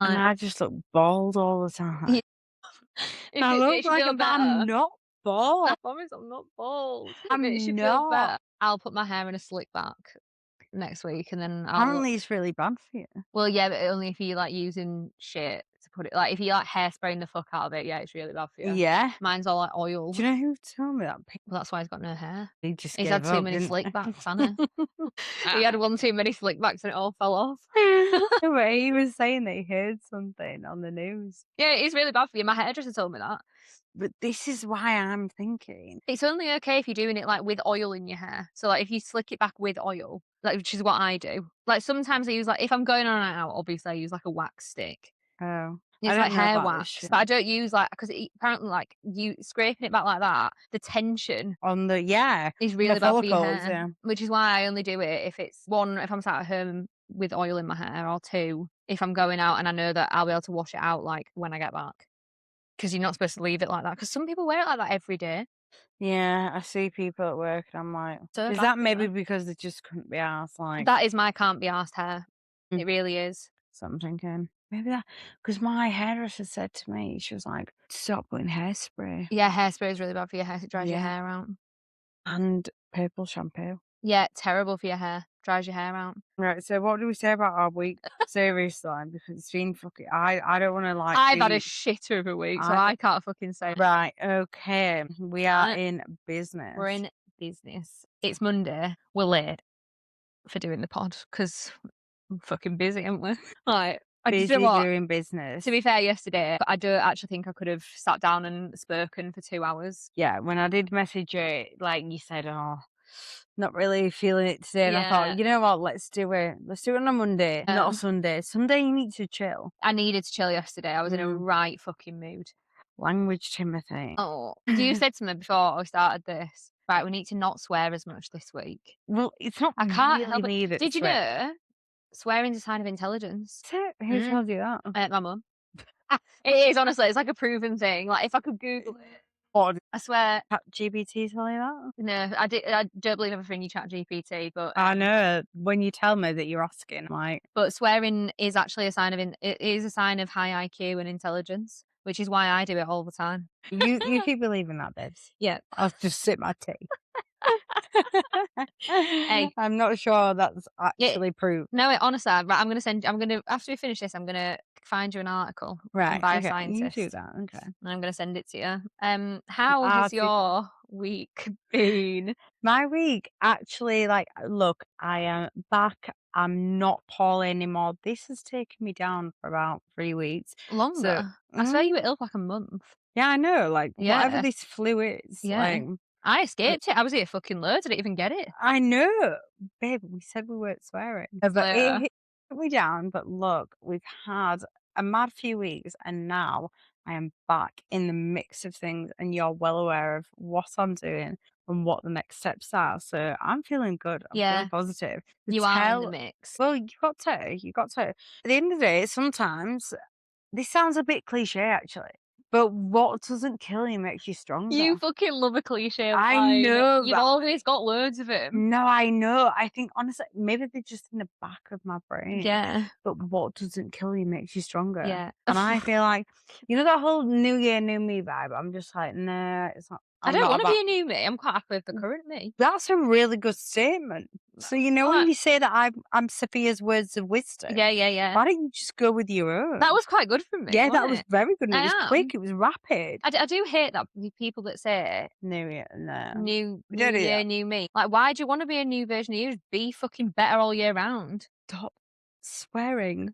And I just look bald all the time. Yeah. If I it look makes you like feel I'm better, not I bald. promise I'm not bald. If it makes I'm you feel not. better, I'll put my hair in a slick back next week, and then I'll Apparently it's really bad for you. well, yeah, but only if you like using shit to put it like, if you like hairspraying the fuck out of it, yeah, it's really bad for you. Yeah. Mine's all like oil. Do you know who told me that? Well, that's why he's got no hair. He just He's had gave too up, many didn't slick backs, hasn't he? he? He had one too many slick backs and it all fell off. No, but he was saying that he heard something on the news. Yeah, it's really bad for you. My hairdresser told me that. But this is why I'm thinking. It's only okay if you're doing it, like, with oil in your hair. So, like, if you slick it back with oil, like, which is what I do. Like, sometimes I use, like if I'm going on and out, obviously, I use, like, a wax stick. Oh, I It's like don't know hair about this wax, shit. but I don't use, like, 'cause apparently, like, you scraping it back like that, the tension On the is the really bad for your follicles, hair, yeah. which is why I only do it if it's 1, if I'm sat at home with oil in my hair, or 2, if I'm going out and I know that I'll be able to wash it out, like, when I get back. 'Cause you're not supposed to leave it like that. 'Cause some people wear it like that every day. Yeah, I see people at work and I'm like, So is bad that for maybe you. because they just couldn't be arsed, like That is my can't be arsed hair. mm, It really is. so I'm thinking, maybe that because my hairdresser said to me, she was like, "Stop putting hairspray." Yeah, hairspray is really bad for your hair, it dries your Yeah, hair out. and purple shampoo. Yeah, terrible for your hair, dries your hair out. Right, so what do we say about our week? Seriously, because it's been fucking I don't wanna, like, I've had a be shitter of a week, so I I can't fucking say right, okay, we are right. in We're business. in business. It's Monday. We're late for doing the pod 'cause I'm fucking busy, aren't we? Like, do you know Busy what? doing To business. be fair, yesterday, I don't actually think I could have sat down and spoken for 2 hours. Yeah, when I did message you, like, you said, "Oh, not really feeling it today," and I thought, Yeah. "You know what? Let's do it. Let's do it on a Monday, not a Um, Sunday. Sunday you need to chill." I needed to chill yesterday. I was in a Mm, right fucking mood. language Timothy. Oh, you said to me before I started this, right, we need to not swear as much this week. Well, it's not I can't really help it. me that Did you swear. know swearing's a sign of intelligence? Who Mm, told you that? my mum. It is, honestly, it's like a proven thing. Like, if I could Google it, What, did I swear ChatGPT tell you that? no, I don't believe everything you ChatGPT, I know. When you tell me that you're asking, I'm like, but swearing is actually a sign of it is a sign of high IQ and intelligence, which is why I do it all the time. you keep believing that, babes. Yeah. I'll just sip my tea. Hey, I'm not sure that's yeah, actually proof. no, honestly, right, I'm gonna after we finish this, I'm gonna find you an article Right, by a okay, you do scientist, that, okay. and I'm gonna send it to you. How has Arti your week been? My week actually, like, look, I am back. I'm not poorly anymore. This has taken me down for about 3 weeks. So Longer? I swear you mm, were ill for like a month. yeah, I know, like, whatever Yeah, this flu is, yeah. like, I uh, escaped it. I was here fucking loads. I didn't even get it. I know, babe, we said we weren't swearing. But Later. it took me down, but look, we've had a mad few weeks, and now I am back in the mix of things, and you're well aware of what I'm doing and what the next steps are. So I'm feeling good. I'm feeling Yeah, positive. The you are in the tell mix. well, you got to. At the end of the day, sometimes this sounds a bit cliche actually, but what doesn't kill you makes you stronger. You fucking love a cliche I line. know You've that. always got loads of them. No, I know. I think honestly, maybe they're just in the back of my brain. Yeah, But what doesn't kill you makes you stronger. yeah. And I feel like, that whole new year, new me vibe. I'm just like, nah, it's not. I I'm don't not wanna about. be a new me. I'm quite happy with the current me. That's a really good statement. So when What? you say that I'm Sophia's words of wisdom, Yeah, yeah, yeah. why don't you just go with your That own? was quite good from me, Yeah, that wasn't was it? very good. And it was I quick. am. It was rapid. I do hate that the people that say New year, no, we new don't do year, that. new me. Like, why do you wanna be a new version of you? Just be fucking better all year round. Stop swearing.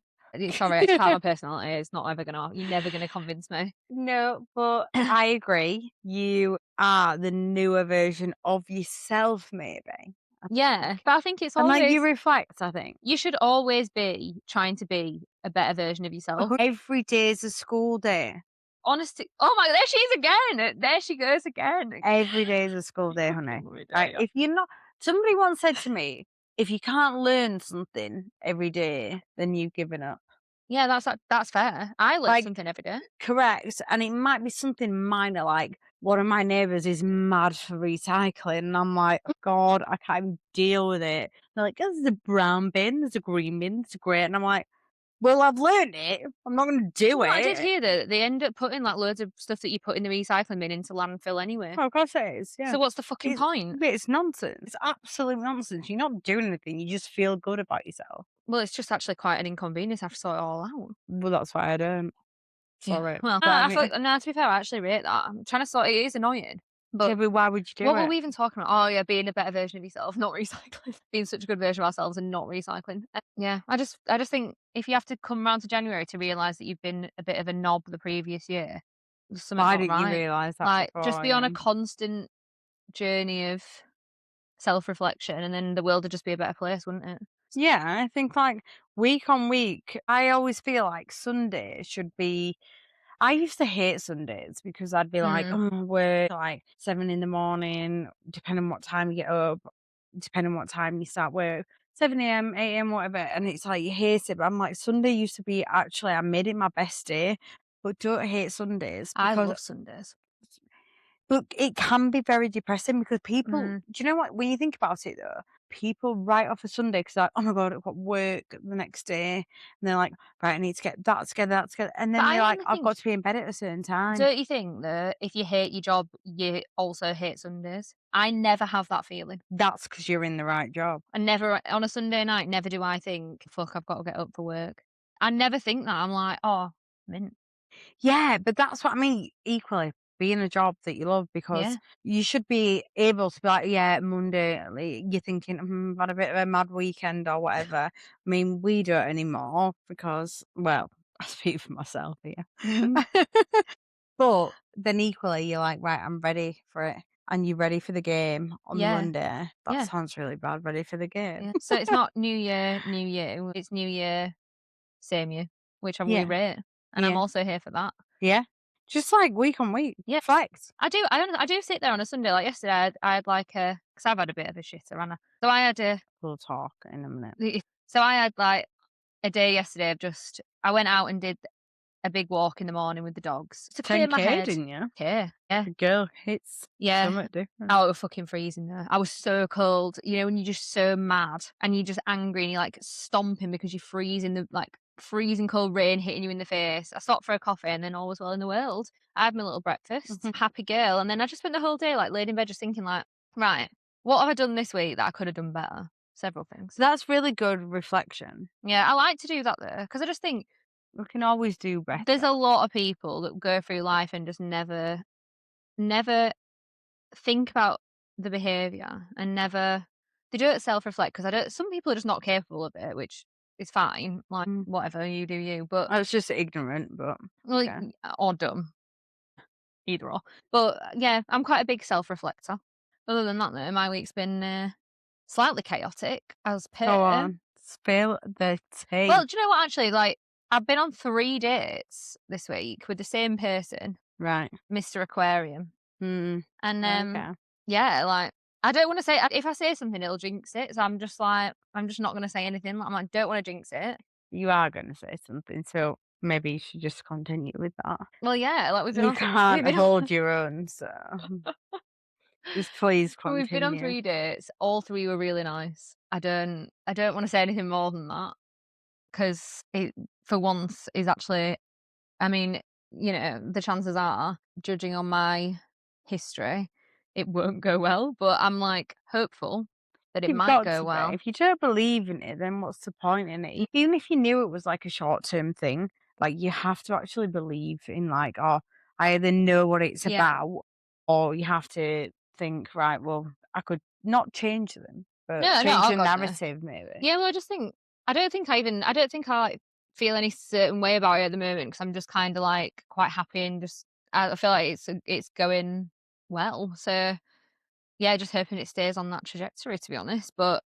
Sorry, it's part of my personality. It's not ever gonna you're never gonna convince me. No, but I agree. You are the newer version of yourself, maybe. I Yeah, think. but I think it's And like you always reflect, I think. you should always be trying to be a better version of yourself. Every day is a school day. Honesty oh my there she is again. There she goes again. Every day is a school You day, fucking honey. love me, don't Like you? if you're not somebody once said to me, if you can't learn something every day, then you've given up. Yeah, that's fair. I learn Like something every day. correct. And it might be something minor, like one of my neighbours is mad for recycling. And I'm like, oh God, I can't even deal with it. They're like, there's a brown bin, there's a green bin, there's a grey. And I'm like, Well, I've learned it. I'm not gonna Do you do know what I did it. hear that they end up putting, like, loads of stuff that you put in the recycling bin into landfill anyway. Oh, of course it is, yeah. So what's the fucking It's point? but it's nonsense. It's absolute nonsense. You're not doing anything, you just feel good about yourself. Well, it's just actually quite an inconvenience to have to sort it all out. Well, that's why I don't. Yeah, Sorry. well, But I I feel mean like no, to be fair, I actually rate that. I'm trying to sort it is annoying, yeah, but but why would you do what were it? we even talking about? Oh, yeah, being a better version of yourself, not recycling. Being such a good version of ourselves and not recycling. Yeah, I just think if you have to come around to January to realise that you've been a bit of a knob the previous year, there's something Why not didn't you right. realise that Like, just before, be on yeah? a constant journey of self-reflection, and then the world would just be a better place, wouldn't it? Yeah, I think, like, week on week, I always feel like Sunday should be I used to hate Sundays because I'd be like, Mm. "Oh, work like 7 in the morning, depending on what time you get up, depending on what time you start work, 7 AM, 8 AM, whatever," and it's like you hate it, but I'm like, Sunday used to be actually I made it my best day, but don't hate Sundays I because love Sundays. but it can be very depressing because people Mm. do you know what? When you think about it though, people write off a Sunday because 'cause they're like, "Oh my god, I've got work the next day," and they're like, "Right, I need to get that together," and But then I they're like, only "I've think got to be in bed at a certain time." don't you think that if you hate your job, you also hate Sundays? I never have that feeling. That's because 'cause you're in the right job. I never on a Sunday night, never do I think, "Fuck, I've got to get up for work." I never think that. I'm like, "Oh, mint." Yeah, but that's what I mean, equally, be in a job that you love because Yeah. you should be able to be like, "Yeah, Monday," you're thinking, I've had a bit of a mad weekend," or whatever. I mean, we don't anymore because well, I speak for myself here. Mhm. But then equally, you're like, "Right, I'm ready for it," and you're ready for the game on the Yeah. Monday. That Yeah. sounds really bad, ready for the game. Yeah. So it's not New Year, new you. It's New Year, same you, which we Yeah, rate, and I'm yeah, also here for that. yeah. Just like week on week, Yeah. flex. I do sit there on a Sunday, like yesterday, I had like a, because 'cause I've had a bit of a shitter, haven't I? So I had a We'll talk in a minute. so I had, like, a day yesterday of just I went out and did a big walk in the morning with the dogs to clear my 10K, head. didn't you? Yeah, yeah, The girl hits yeah. somewhat different. Oh, it was fucking freezing there. I was so cold. You know, when you're just so mad and you're just angry and you're, like, stomping because you're freezing the like, freezing cold rain hitting you in the face. I stopped for a coffee and then all was well in the world. I had my little breakfast, Mhm. happy girl, and then I just spent the whole day, like, laid in bed just thinking, like, "Right, what have I done this week that I could have done better?" Several things. That's really good reflection. Yeah, I like to do that though, because I just think We can always do there's better. a lot of people that go through life and just never think about the behaviour and never they don't self-reflect, because I don't some people are just not capable of it, which is fine, like, Mm. whatever, you do you, but That's just ignorant, but well, okay. or dumb, either or. But, yeah, I'm quite a big self-reflector. Other than that though, my week's been, slightly chaotic as per. Go on, spill the Well, tea. do you know what, actually, like, I've been on 3 dates this week with the same person, Right. Mr. Aquarium. Mm. And, Okay. yeah, like, I don't wanna say if I say something, it'll jinx it, so I'm just like, I'm just not gonna say anything, like, I'm like, "Don't wanna jinx it." You are gonna say something, so maybe you should just continue with that. Well, yeah, like, You we've can't been hold on your own, so just please we've been on continue. 3 dates, all 3 were really nice. I don't wanna say anything more than that, 'cause it, for once, is actually I mean, the chances are, judging on my history, it won't go well, but I'm, like, hopeful that it You've might got go to be. well. If you don't believe in it, then what's the point in it? Even if you knew it was like a short term thing, like you have to actually believe in like, oh, I either know what it's Yeah. about, or you have to think, right, well, I could not change them, but No, no, change oh the god, no. narrative maybe. Yeah, well, I just think I don't think I, like, feel any certain way about it at the moment, because 'cause I'm just kinda, like, quite happy and just I feel like it's going well, so, yeah, just hoping it stays on that trajectory, to be honest, but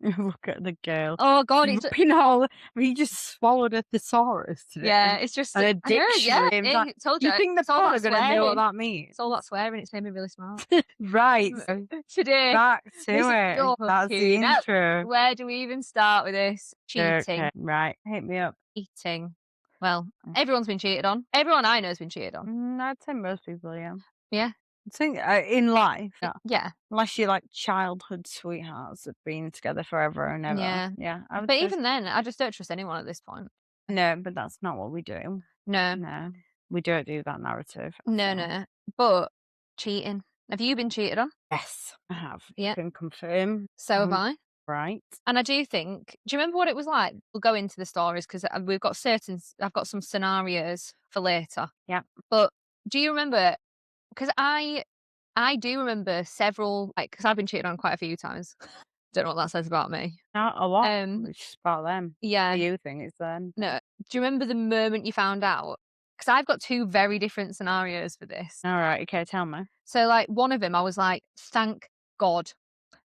Look at the girl. oh god, it's Ripping all I mean, you just swallowed a thesaurus today yeah, it's just and a I know, yeah, dictionary. It's like, told you you, think the it's all pod are that gonna know what swearing. that means? It's all that swearing, it's made me really smart. Right, so Today, back this to it. oh, That's the fucking hell. intro. Where do we even start with this? Okay, Cheating. right, hit me up. Eating. Well, everyone's been cheated on. Everyone I know has been cheated on. I'd say most people, yeah. Yeah. I think, in life, yeah, Yeah. unless you're like childhood sweethearts that have been together forever and ever. Yeah. Yeah, I would But say even then, I just don't trust anyone at this point. No, but that's not what we do. No, No, we don't do that narrative no, at all. no. But cheating. Have you been cheated on? Yes, I have. Yeah, Can confirm. so have 100 I. right. And I do think, do you remember what it was like? We'll go into the stories because we've got I've got some scenarios for later. Yeah. But do you remember? Because I do remember several, like, because I've been cheated on quite a few times. Don't know what that says about me. Not a lot. Um, It's just about them. What yeah, do you think it's them? no. Do you remember the moment you found out? Because I've got two very different scenarios for this. Alright, okay, tell me. So, like, one of them, I was like, God.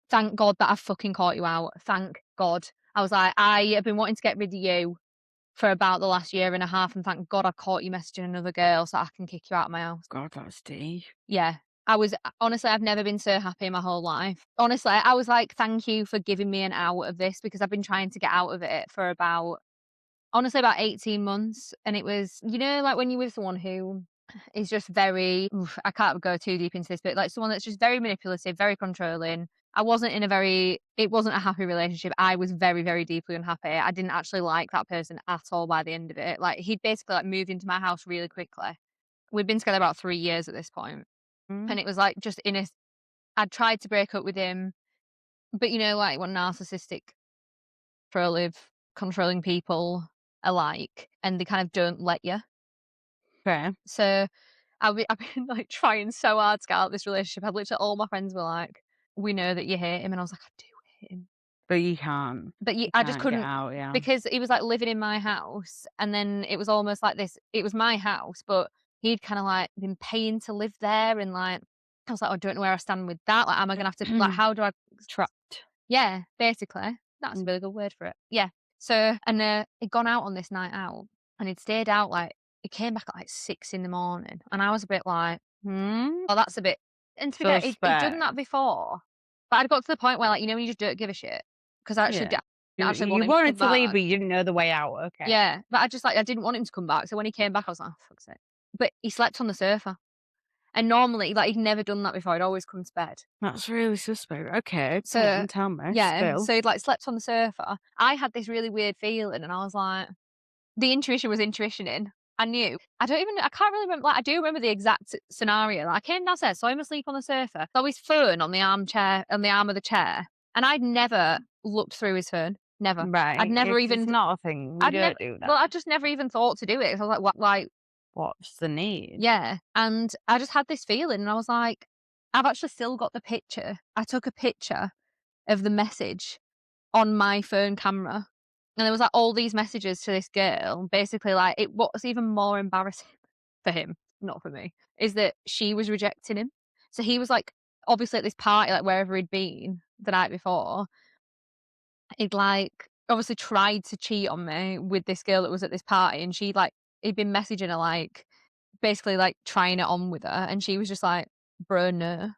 Thank God that I fucking caught you out. Thank God. I was like, I have been wanting to get rid of you for about the last year and a half, and thank God I caught you messaging another girl so I can kick you out of my house. God, that's deep. Yeah. I was honestly, I've never been so happy in my whole life. Honestly, I was like, thank you for giving me an out of this because I've been trying to get out of it for about, honestly, about 18 months. And it was, like when you're with someone who is just very, I can't go too deep into this, but like someone that's just very manipulative, very controlling. It wasn't a happy relationship. I was very, very deeply unhappy. I didn't actually like that person at all by the end of it. Like he'd basically like moved into my house really quickly. We'd been together about 3 years at this point. Mm, And it was like just I'd tried to break up with him, but like what narcissistic, controlling, controlling people are like, and they kind of don't let you. fair. So I've been like trying so hard to get out of this relationship. I literally all my friends were like, "We know that you hate him," and I was like, "I do hate him," But you can't. but You I just can't get couldn't out, yeah. because he was like living in my house, and then it was almost like this. It was my house, but he'd kind of like been paying to live there, and like I was like, "Oh, I don't know where I stand with that. Like, am I gonna have to like how do I?" Trapped. Yeah, basically. That's a Mm. really good word for it. Yeah. So, and he'd gone out on this night out and he'd stayed out like he came back at like 6 in the morning. And I was a bit like, Hmm? oh, that's a bit, and to be fair, he'd done Suspect. that before. But I'd got to the point where, like, when you just don't give a shit. Because I actually Yeah. didn't actually You want him to wanted come to leave, back. but you didn't know the way out. Okay. Yeah. But I didn't want him to come back. So when he came back, I was like, oh, fuck's sake. But he slept on the sofa. And normally, like, he'd never done that before. He'd always come to bed. That's really suspect. Okay, go So on, tell me. yeah, Spill. so he'd, like, slept on the sofa. I had this really weird feeling, and I was like the intuition was intuitioning. I knew. I can't really remember, like, I do remember the exact scenario. Like, I came downstairs, saw him asleep on the sofa, saw his phone on the arm of the chair, and I'd never looked through his phone. Never. I'd Right, never it's even not a thing. We don't do that. I just never even thought to do it. So I was like, "What?" Like, What's the need? yeah, and I just had this feeling, and I was like, I've actually still got the picture. I took a picture of the message on my phone camera, and there was, like, all these messages to this girl, basically, like, what's even more embarrassing for him, not for me, is that she was rejecting him. So he was, like, obviously at this party, like, wherever he'd been the night before, he'd, like, obviously tried to cheat on me with this girl that was at this party, and he'd been messaging her, like, basically, like, trying it on with her, and she was just like, "Bro, no."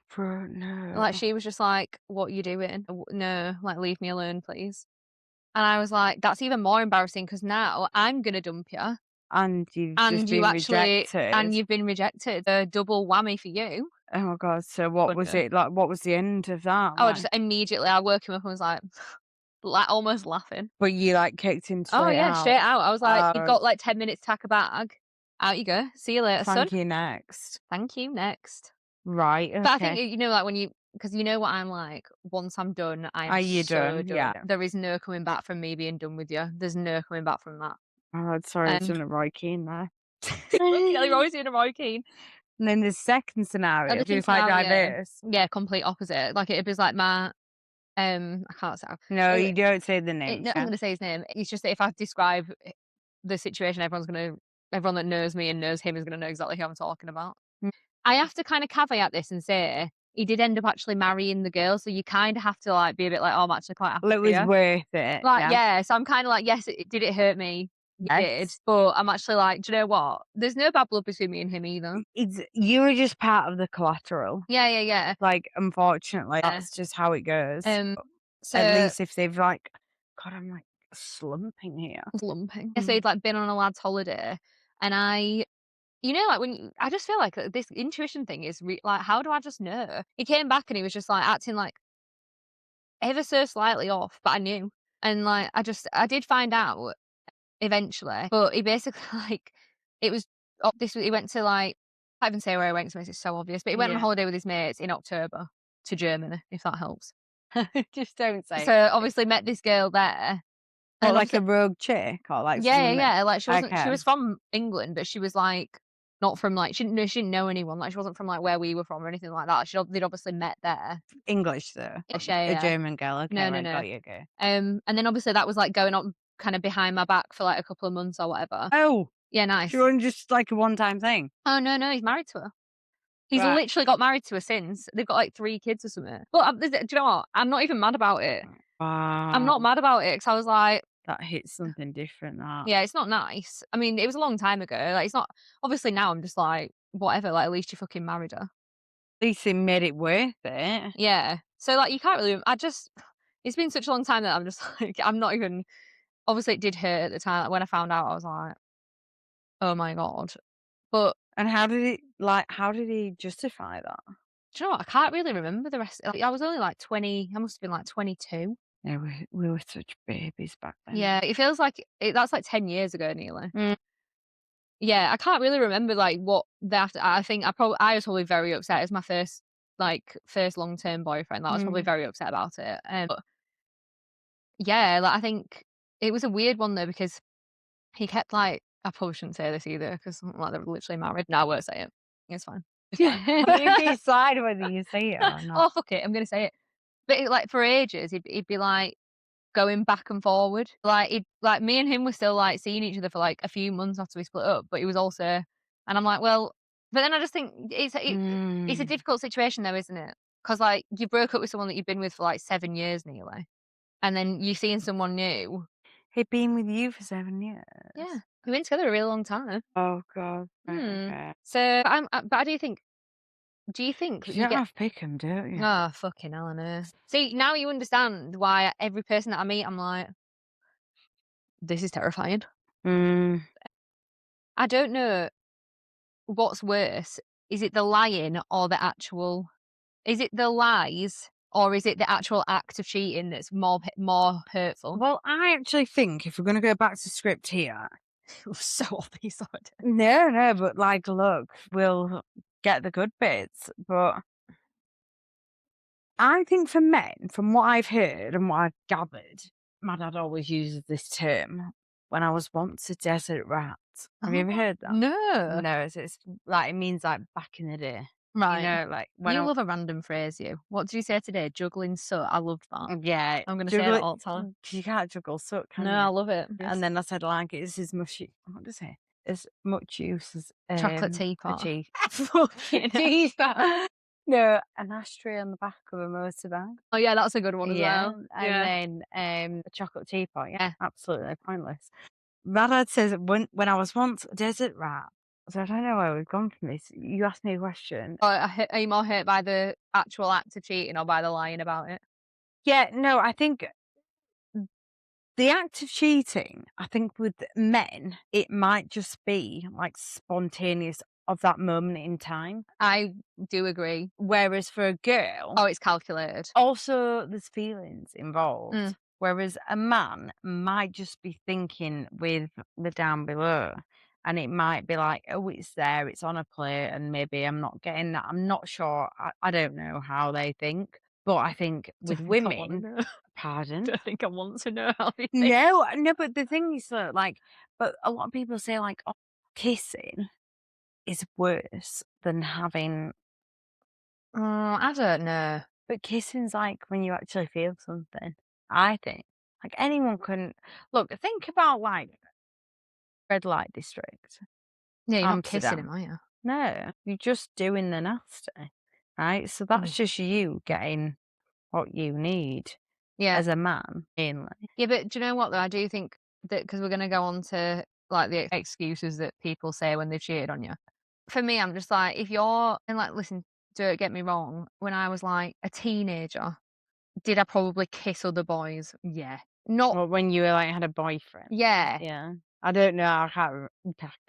Bro, Like, no. she was just like, "What you doing? No, like, leave me alone, please." And I was like, "That's even more embarrassing because now I'm gonna dump you, And you've just been and rejected. you've been rejected. A double whammy for you." Oh my god, so what But was no. it like, what was the end of that I just like? immediately I woke him up and was like almost laughing. But you, like, kicked him Oh, straight yeah, straight out? out. I was like, "You've Oh, got, like, 10 minutes to pack a bag. Out you go. See you later, son. thank you, next. Thank you, next." Right, But I think, okay. like, when because you know what I'm like, once I'm done, I am Are you so done? done. Yeah. There is no coming back from me being done with you. There's no coming back from that. Oh, sorry, I was Um, doing a Roy Keane there. fucking hell, you're always doing a Roy Keane. And then the second At scenario, the if you same was, like, scenario, diverse. yeah, complete opposite. Like, it was like my, I can't say No, you it don't say the names, no, I'm yeah? gonna say his name. It's just that if I describe the situation, everyone that knows me and knows him is gonna know exactly who I'm talking about. Mm. I have to kinda caveat this and say he did end up actually marrying the girl, so you kinda have to, like, be a bit like, "Oh, I'm actually quite happy Well, it for was you." worth it, Like, yeah. yeah, so I'm kinda like, "Yes, did it hurt me? You did." Yes. But I'm actually like, "Do you know what? There's no bad blood between me and him either." It's you were just part of the collateral. Yeah, yeah, yeah. Like, unfortunately, Yeah. that's just how it goes. Um, At so least if they've, like, God, I'm, like, slumping here. lumping. Yeah, so Mm. he'd, like, been on a lad's holiday, and like, when I just feel like this intuition thing is like, how do I just know? He came back and he was just, like, acting, like, ever so slightly off, but I knew. And, like, I did find out, eventually, but he basically, like, it was he went to, like, I can't even say where he went 'cause it makes it so obvious, but he went on Yeah. holiday with his mates in October to Germany, if that helps. Just don't say So, it. obviously met this girl there, What, and like obviously a rogue chick or like yeah, yeah, someone that yeah, like, she okay, was from England, but she was, like, not from, like, she didn't know anyone, like, she wasn't from, like, where we were from or anything like that. They'd obviously met there. English though, Yeah, yeah, a yeah. German girl. Okay, No, no, right, no. got you, okay. And then obviously that was, like, going on kinda behind my back for, like, a couple of months or whatever. Oh, Yeah, she nice. wasn't just like a one-time thing? Oh, no, no, he's married to her. He's Right. literally got married to her since. They've got, like, 3 kids or something. But, do you know what? I'm not even mad about it. I'm not Wow, mad about it because I was like, that hits something different, that. "Yeah, it's not nice." I mean, it was a long time ago, like, it's not obviously now I'm just like, "Whatever, like, at least you fucking married her." At least it made it worth it. Yeah. So, like, you can't really it's been such a long time that I'm just like, I'm not even obviously, it did hurt at the time, like, when I found out, I was like, "Oh my god." But And how did he justify that? do you know what? I can't really remember the rest, like, I was only, like, 20, I must have been, like, 22. Yeah, we were such babies back then. Yeah, it feels like that's, like, 10 years ago nearly. Mm, Yeah, I can't really remember, like, what the after I think I was probably very upset. It was my first, like, first long-term boyfriend, like, I was probably mm. very upset about it, but yeah, like, I think it was a weird one though because he kept, like, I probably shouldn't say this either 'cause, like, they're literally married. No, I won't say it. It's fine. It's fine. You decide whether you say it or not. Oh, fuck it, I'm gonna say it. But like, for ages, he'd be, like, going back and forward. Like, me and him were still, like, seeing each other for, like, a few months after we split up, but he was also, and I'm like, "Well," but then I just think it's a Mm. difficult situation though, isn't it? Because like, you broke up with someone that you've been with for, like, 7 years nearly, and then you're seeing someone new. He'd been with you for 7 Yeah. years? We've been together a really long time. Oh god, right, Hmm. okay. So, but I do you think 'Cause that you you don't get have pick 'em, don't you? oh, fucking hell on earth. See, now you understand why every person that I meet, I'm like, "This is terrifying." Mm. I don't know what's worse. Is it the lying or the actual is it the lies or is it the actual act of cheating that's more hurtful? Well, I actually think if we're gonna go back to script here It was so obvious already. no, no, but, like, look, we'll get the good bits, but I think for men, from what I've heard and what I've gathered, my dad always uses this term, "When I was once a desert rat." Have you Oh, ever heard that? no. No, it's like, it means, like, back in the day. You Right. know, like, when You I love a random phrase, you. What did you say today? Juggling soot. I loved that. yeah, I'm gonna say juggle that it all the time. you can't juggle soot, No, can I you? love it. And Yes. then I said, like, it's as much what does it? As much use as, Chocolate a teapot. tea Fucking hell. teapot. No, an ashtray on the back of a motorbike. Oh, yeah, that's a good one as Yeah, well. and Yeah. then, a chocolate teapot, yeah, Yeah. absolutely pointless. My dad says, "When I was once a desert rat." So I don't know where we've gone from this. You asked me a question. Or are you more hurt by the actual act of cheating or by the lying about it? Yeah, no, I think the act of cheating, I think with men, it might just be, like, spontaneous of that moment in time, I do agree. whereas for a girl Oh, it's calculated. also, there's feelings Mm. involved, whereas a man might just be thinking with the down below, and it might be like, "Oh, it's there, it's on a plate, and maybe I'm not getting that." I'm not sure. I don't know how they think, but I think with Don't think I wanna women know. pardon? Don't think I want to know how they think. No, no, but the thing is that, like but a lot of people say, like, "Oh, kissing is worse than having." I don't know. But kissing's like when you actually feel something, I think. Like, anyone can look, think about, like, red light district, Yeah, you're not kissing him, Amsterdam. are you? No, you're just doing the nasty, right? So that's Mm. just you getting what you need Yeah. as a man, mainly. Yeah, but do you know what though? I do think that because we're gonna go on to, like, the excuses that people say when they've cheated on you. For me, I'm just like, if you're and, like, listen, don't get me wrong, when I was, like, a teenager, did I probably kiss other boys? Yeah. Not Well, when you, like, had a boyfriend. yeah. Yeah. I don't know, I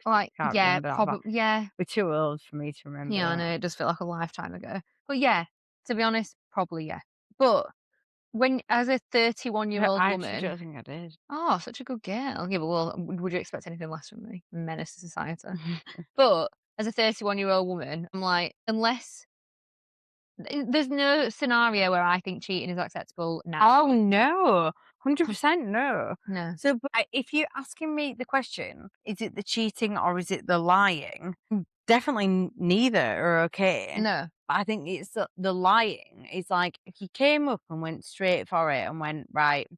Like, can't yeah, remember that, but probably yeah. we're too old for me to remember Yeah, I know, that. it does feel like a lifetime ago. But yeah, to be honest, probably yeah. But when as a Yeah, 31-year-old I actually woman. don't think I did. Oh, such a good girl. Yeah, but well, would you expect anything less from me? Menace to society. But as a 31-year-old woman, I'm like, unless there's no scenario where I think cheating is acceptable now. Oh, no. 100% no. No, So, but if you're asking me the question, is it the cheating or is it the lying? Definitely neither are okay. no, But I think it's the lying. It's like if you came up and went straight for it and went, right,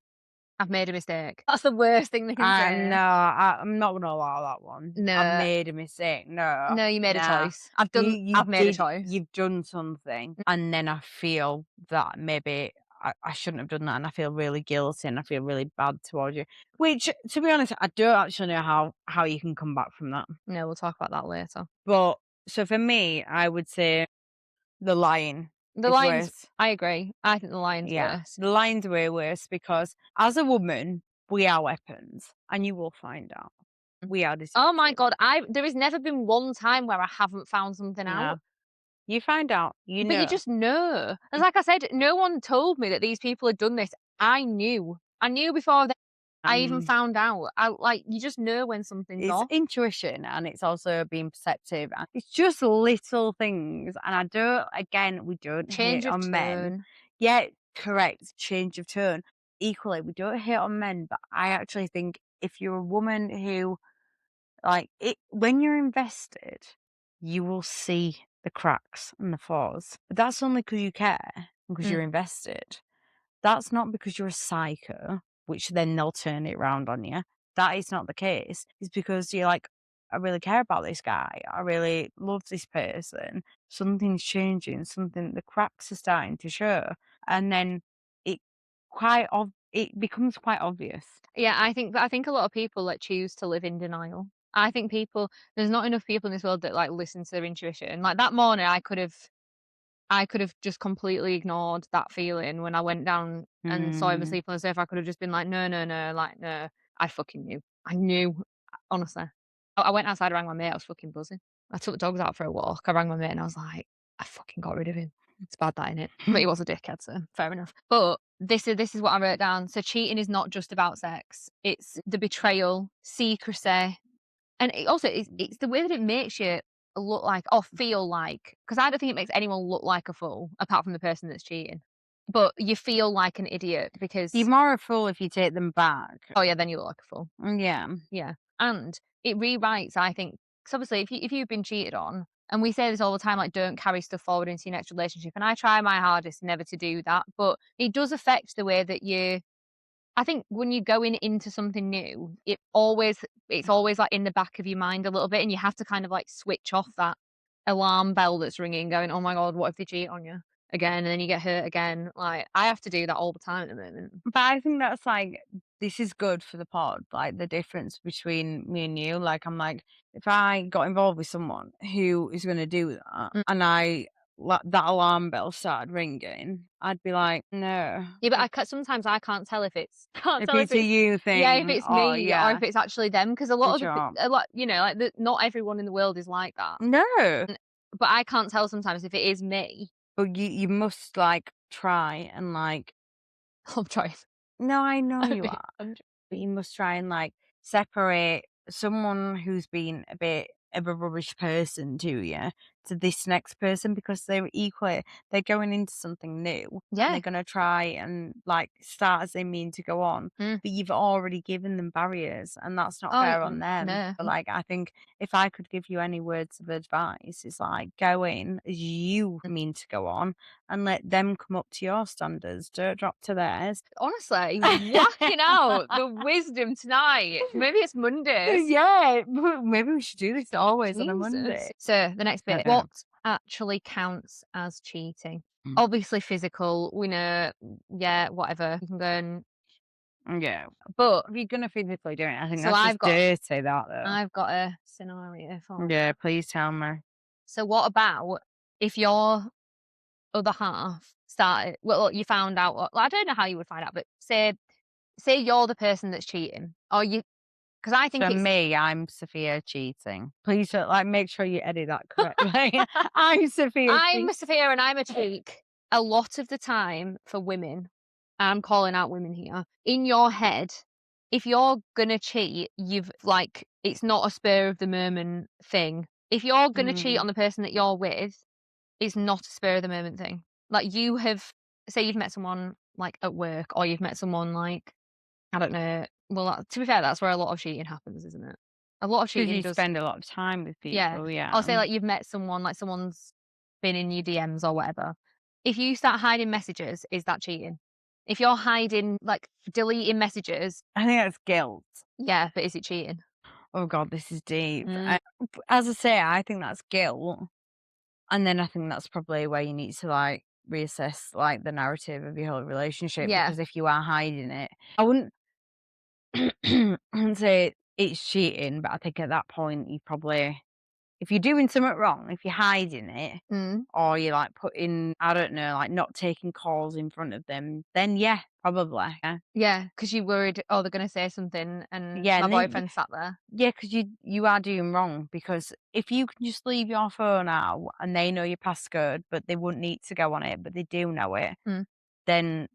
I've made a mistake. That's the worst thing they can no, say. I'm not going to allow that one. I've No, made a mistake. No, no, you made a nah. choice. You I've made a did, choice. you've done something. And then I feel that maybe I shouldn't have done that. And I feel really guilty and I feel really bad towards you. Which, to be honest, I don't actually know how you can come back from that. No, we'll talk about that later. But so for me, I would say the lying The is lion's worse. I agree. I think the lion's Yeah, worse. the lying's way worse because as a woman, we are weapons, and you will find out. We are Oh my deceptive. god, I there has never been one time where I haven't found something No, out. you find out, you But you know. just know. As It like I said, no one told me that these people had done this. I knew. I knew before I even um, found out. I like, you just know when something's it's off. intuition and it's also being perceptive, and it's just little things, and I don't again, we don't hate Change of on men. tone. Yeah, correct, change of tone. Equally, we don't hate on men, but I actually think if you're a woman who like, it when you're invested, you will see the cracks and the flaws, but that's only because you care, because Mm, you're invested. That's not because you're a psycho, which then they'll turn it round on you. That is not the case. It's because you're like, "I really care about this guy. I really love this person. Something's changing, something the cracks are starting to show." And then it it becomes quite obvious. yeah, I think a lot of people, like, choose to live in denial. I think people there's not enough people in this world that, like, listen to their intuition. Like, that morning, I could have just completely ignored that feeling when I went down and saw him Mm. asleep on the sofa. I could have just been like, "No, no, no," like, "No." I fucking knew. I knew, honestly. I went outside, I rang my mate, I was fucking buzzing. I took the dogs out for a walk, I rang my mate and I was like, "I fucking got rid of him." It's bad that, innit? But he was a dickhead, so fair enough. But this is what I wrote down. So cheating is not just about sex. It's the betrayal, secrecy, and it's the way that it makes you look like or feel like, because I don't think it makes anyone look like a fool apart from the person that's cheating. But you feel like an idiot You're because, more a fool if you take them back. oh yeah, then you look like a fool. Yeah. Yeah. And it rewrites, I think, because obviously if you've been cheated on, and we say this all the time, like, don't carry stuff forward into your next relationship. And I try my hardest never to do that, but it does affect the way that you I think when you're going into something new, it's always, like, in the back of your mind a little bit, and you have to kind of, like, switch off that alarm bell that's ringing going, "Oh my god, what if they cheat on you again?" And then you get hurt again. Like, I have to do that all the time at the moment. But I think that's like this is good for the pod, like the difference between me and you. Like I'm like, if I got involved with someone who is gonna do that Mm. and that alarm bell started ringing, I'd be like, no. Yeah, but sometimes I can't tell if it's can't If tell if it's a it's you yeah, if thing, it's oh me or yeah, if it's actually them, because a lot good of the p job. a lot like, not everyone in the world is like that. No. N But I can't tell sometimes if it is me. But you must like try and like I'm trying. no, I know I'm you being are. But you must try and like separate someone who's been a bit of a rubbish person to you to this next person because they're going into something new and Yeah. they're gonna try and like start as they mean to go on. Mm. But you've already given them barriers and that's not Oh, fair on them. no. But like I think if I could give you any words of advice, it's like go in as you mean to go on and let them come up to your standards. Don't drop to theirs. Honestly, whacking out the wisdom tonight. Maybe it's Mondays. Yeah, maybe we should do this always on a Jesus. Monday. So, the next bit, Okay. what actually counts as cheating? Mm. Obviously physical, we know, yeah, whatever, you can go and Yeah. but If you're gonna physically do it, I think so that's just dirty that though. I've got a scenario for Yeah, you. please tell me. So, what about if your other half started well, you found out, well, I don't know how you would find out, but say you're the person that's cheating, or you, because I think So it's me, I'm Sophia cheating. Please like make sure you edit that correctly. I'm Sophia cheating. I'm Sophia and I'm a cheek. A lot of the time for women, I'm calling out women here. In your head, if you're gonna cheat, you've like it's not a spur of the moment thing. If you're gonna cheat Mm. on the person that you're with, it's not a spur of the moment thing. Like you have say you've met someone like at work or you've met someone like I don't know. Well, to be fair, that's where a lot of cheating happens, isn't it? A lot of 'Cause cheating you does, spend a lot of time with yeah. people, I'll yeah. say like you've met someone, like someone's been in your DMs or whatever. If you start hiding messages, is that cheating? If you're hiding, like deleting messages, I think that's guilt. yeah, but is it cheating? Oh god, this is deep. Mm, As I say, I think that's guilt, and then I think that's probably where you need to, like, reassess, like, the narrative of your whole relationship, yeah. because if you are hiding it, I wouldn't I wouldn't say it's cheating, but I think at that point, you probably if you're doing something wrong, if you're hiding it, Mm. or you're, like, putting I don't know, like, not taking calls in front of them, then yeah, probably, yeah. Yeah, because you worried, oh, they're gonna say something, and Yeah, my and then boyfriend sat there. yeah, because you are doing wrong, because if you can just leave your phone out and they know your passcode, but they wouldn't need to go on it, but they do know it, Mm, then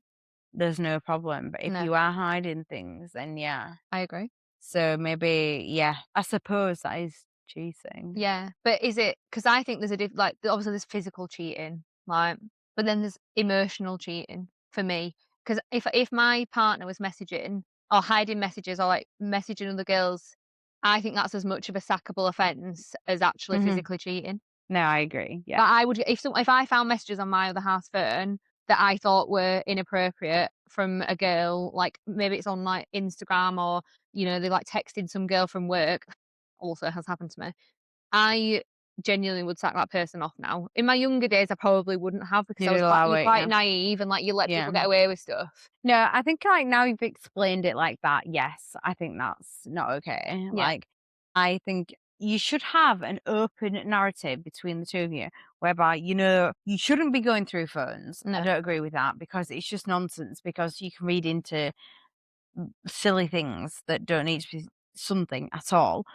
there's no problem, but if no, you are hiding things, then yeah. I agree. So maybe yeah, I suppose that is cheating. Yeah, but is it? Because I think there's a like, obviously there's physical cheating, like, but then there's emotional cheating for me. Because if my partner was messaging or hiding messages or, like, messaging other girls, I think that's as much of a sackable offence as actually Mhm. physically cheating. No, I agree, yeah. But I would if I found messages on my other half's phone that I thought were inappropriate from a girl, like, maybe it's on, like, Instagram or, they, like, texted some girl from work, also has happened to me. I genuinely would sack that person off now. In my younger days, I probably wouldn't have because I You'd was quite allow you're it, quite yeah. naive and, like, you let Yeah. people get away with stuff. No, I think, like, now you've explained it like that, yes, I think that's not okay. Yeah. Like, I think you should have an open narrative between the 2 of you, whereby, you shouldn't be going through phones. I No. don't agree with that, because it's just nonsense, because you can read into silly things that don't need to be something at all.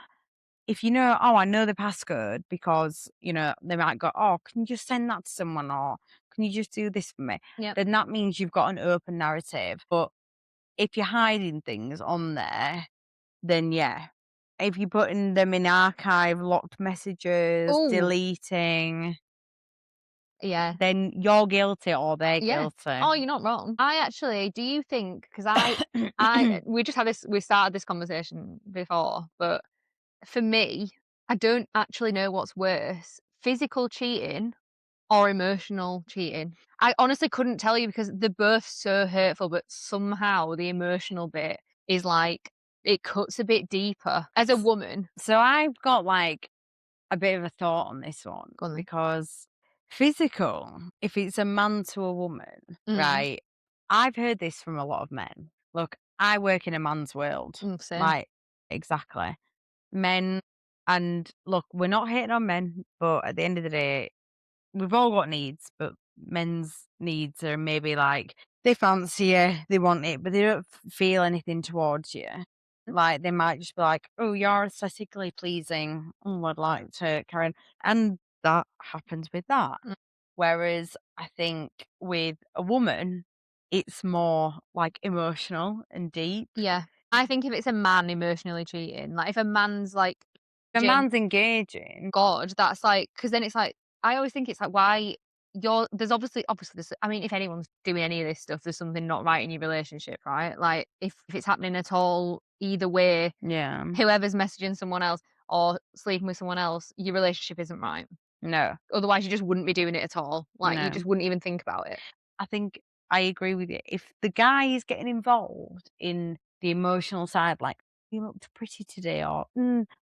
If you know, "Oh, I know the passcode," because, they might go, "Oh, can you just send that to someone?" or "Can you just do this for me?" Yep. Then that means you've got an open narrative. But if you're hiding things on there, then yeah. If you're putting them in archive, locked messages, Oh, deleting, yeah. then you're guilty or they're Yeah. guilty. Oh, you're not wrong. I actually do you think? Because I we just had this we started this conversation before, but for me, I don't actually know what's worse, physical cheating or emotional cheating. I honestly couldn't tell you because they're both so hurtful, but somehow the emotional bit is like it cuts a bit deeper. As a woman, So I've got, like, a bit of a thought on this one, go on then. because physical, if it's a man to a woman, Mm, right? I've heard this from a lot of men. Look, I work in a man's world. same. Like, exactly. Men, and look, we're not hating on men, but at the end of the day, we've all got needs, but men's needs are maybe like they fancy you, they want it, but they don't feel anything towards you. Like, they might just be like, "Oh, you're aesthetically pleasing. Oh, I'd like to carry on." And that happens with that. Mm, Whereas I think with a woman, it's more like emotional and deep. yeah. I think if it's a man emotionally cheating, like if a man's like If a gen man's engaging, God, that's like because then it's like I always think it's like why there's obviously there's I mean, if anyone's doing any of this stuff, there's something not right in your relationship, right? Like if it's happening at all, either way, yeah, whoever's messaging someone else or sleeping with someone else, your relationship isn't right. no, Otherwise, you just wouldn't be doing it at all. Like you no. just wouldn't even think about it. I think I agree with you. If the guy is getting involved in the emotional side, like, "You looked pretty today," or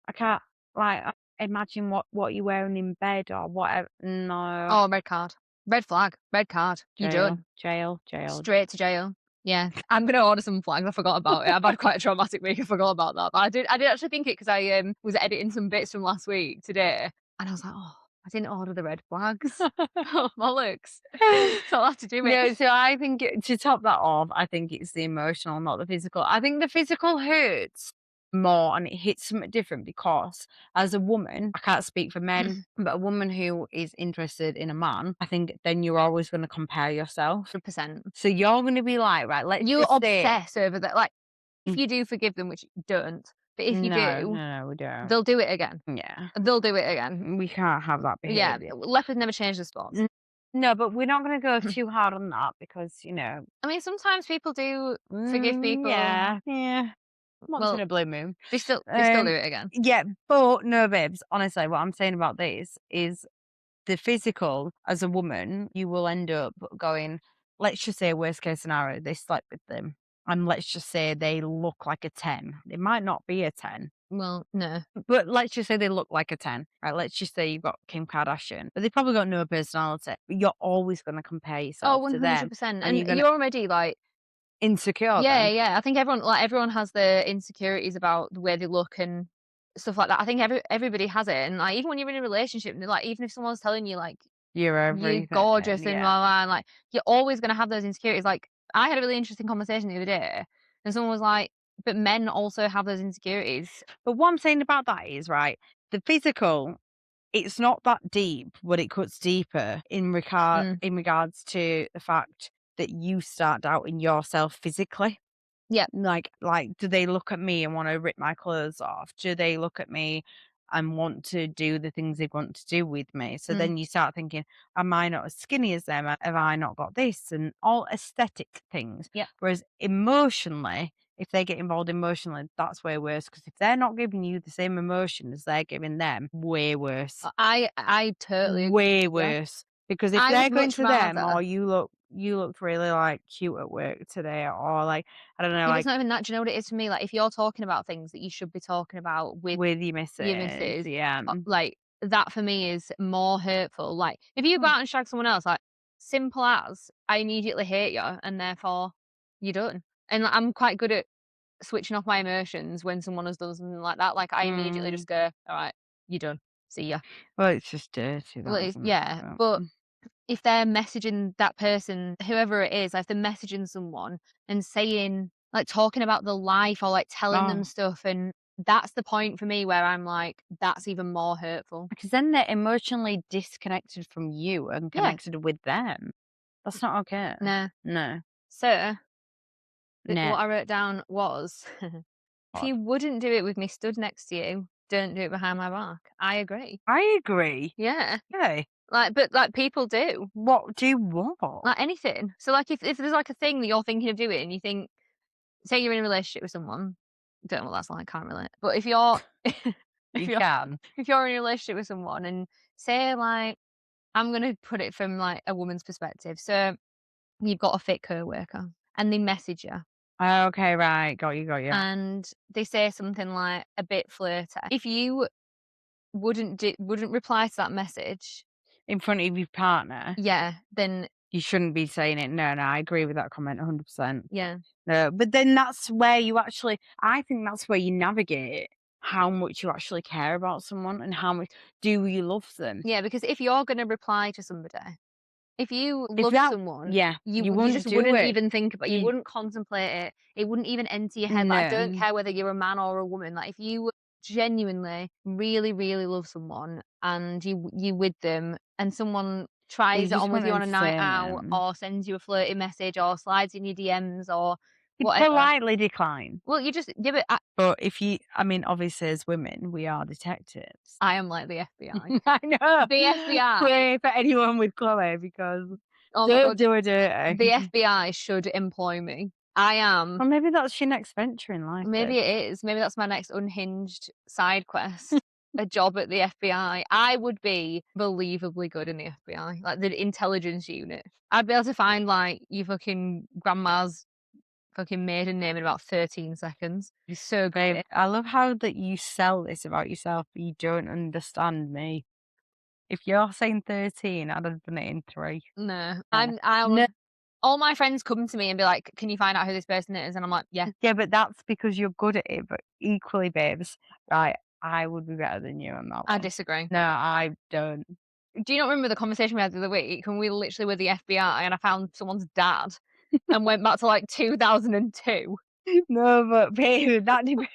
I can't, like, imagine what you're wearing in bed," or whatever. No, Oh, red card, red flag, red card. You jail, done jail, jail. straight to jail. Yeah, I'm gonna order some flags. I forgot about it. I've had quite a traumatic week. I forgot about that. But I did actually think it because I was editing some bits from last week today, and I was like, oh, I didn't order the red flags. Oh, bollocks. So I'll have to do it. No, so I think to top that off, I think it's the emotional, not the physical. I think the physical hurts, more and it hits something different because as a woman, I can't speak for men, but a woman who is interested in a man, I think then you're always going to compare yourself. 100%. So you're going to be like, right, let's You just say, obsess over that, like, if "Mm, you do forgive them, which you don't, but if you no, do, no, no, we don't. they'll do it again. Yeah, They'll do it again. we can't have that Yeah, behavior. leopards never change their spots. N- No, but we're not going to go too hard on that because, you know, I mean, sometimes people do forgive people. yeah, yeah, once in Well, a blue moon. they still do it again. Yeah, but no, babes, honestly, what I'm saying about this is the physical as a woman, you will end up going, let's just say worst case scenario, they slept with them. And let's just say they look like a 10. They might not be a 10, Well, no. but let's just say they look like a 10, right? Let's just say you've got Kim Kardashian, but they probably got no personality. But you're always going to compare Oh, yourself to them 100%. and And you're going to you're already like, insecure yeah, then. yeah. I think everyone has their insecurities about the way they look and stuff like that. I think everybody has it. And like even when you're in a relationship, and like even if someone's telling you like You're you're everything. gorgeous and Yeah. blah, blah, and like you're always gonna have those insecurities. Like I had a really interesting conversation the other day, and someone was like, "But men also have those insecurities." But what I'm saying about that is, right, the physical, it's not that deep, but it cuts deeper Mm, in regards to the fact that you start doubting yourself physically. yeah, Like, do they look at me and wanna rip my clothes off? Do they look at me and want to do the things they want to do with me? So mm, then you start thinking, "Am I not as skinny as them? Have I not got this?" And all aesthetic things. yeah. Whereas emotionally, if they get involved emotionally, that's way worse. Because if they're not giving you the same emotion as they're giving them, way worse. I totally agree. Way Yeah, worse. Because if I they're would going much to them, rather. or you looked really, like, cute at work today, or, like, I don't know, Yeah, but it's like, not even that. Do you know what it is for me? Like if you're talking about things that you should be talking about with with your your missus, missus, yeah. like, that for me is more hurtful. Like, if you go Mm, out and shag someone else, like, simple as, I immediately hate you, and therefore you're done. And like, I'm quite good at switching off my emotions when someone has done something like that. Like, I immediately mm. just go, "All right, you're done. See ya." Well, it's just dirty, Well, that, it's isn't it? yeah, but if they're messaging that person, whoever it is, like, if they're messaging someone and saying like, talking about the life or, like, telling them Oh, stuff, and that's the point for me where I'm like, "That's even more hurtful." because then they're emotionally disconnected from you and Yeah. connected with them. That's not okay. Nah. No. So, No. what I wrote down was, "If What? you wouldn't do it with me stood next to you, don't do it behind my back." I agree. I agree. Yeah. Okay. Like, but, like, people do. What do what? Like, anything. So, like, if there's, like, a thing that you're thinking of doing and you think say you're in a relationship with someone, don't know what that's like, can't relate. But if you're if You you're can. if you're in a relationship with someone and say, like I'm gonna put it from, like, a woman's perspective. So, you've got a fit coworker and they message you Okay, right. Got you. and they say something, like, a bit flirty. If you wouldn't reply to that message, In front of your partner, yeah, then you shouldn't be saying it. No, no, I agree with that comment 100%. yeah. No, but then that's where you actually I think that's where you navigate how much you actually care about someone and how much do you love them. Yeah, because if you're gonna reply to somebody, if you If love that someone, yeah, you you wouldn't just do wouldn't it. even think about you You wouldn't contemplate it. It wouldn't even enter your head. Like, I don't no. care whether you're a man or a woman. Like, if you genuinely really, really love someone and you with them and someone You tries it just on with wouldn't you on a night entertain out them. or sends you a flirty message or slides in your DMs or You whatever, politely decline. well, you just give it But if you I mean, obviously as women, we are detectives. I am like the FBI. I know. The FBI, Pray for anyone with Chloe because oh my don't god, do her the dirty. FBI should employ me. I am. Or maybe that's your next venture in life, Maybe babe. it is. Maybe that's my next unhinged side quest. A job at the FBI. I would be believably good in the FBI, like the intelligence unit. I'd be able to find like your fucking grandma's fucking maiden name in about 13 seconds. Be so good at Babe, it. I love how that you sell this about yourself, but you don't understand me. If you're saying 13, I'd have done it in 3. No, Yeah. I'm No, all my friends come to me and be like, "Can you find out who this person is?" And I'm like, "Yeah, yeah, but that's because you're good at it, but equally, babes, right, I would be better than you on that I one. disagree." No, I don't. Do you not remember the conversation we had the other week when we literally were the FBI and I found someone's dad and went back to like 2002? No, but babe, that depends.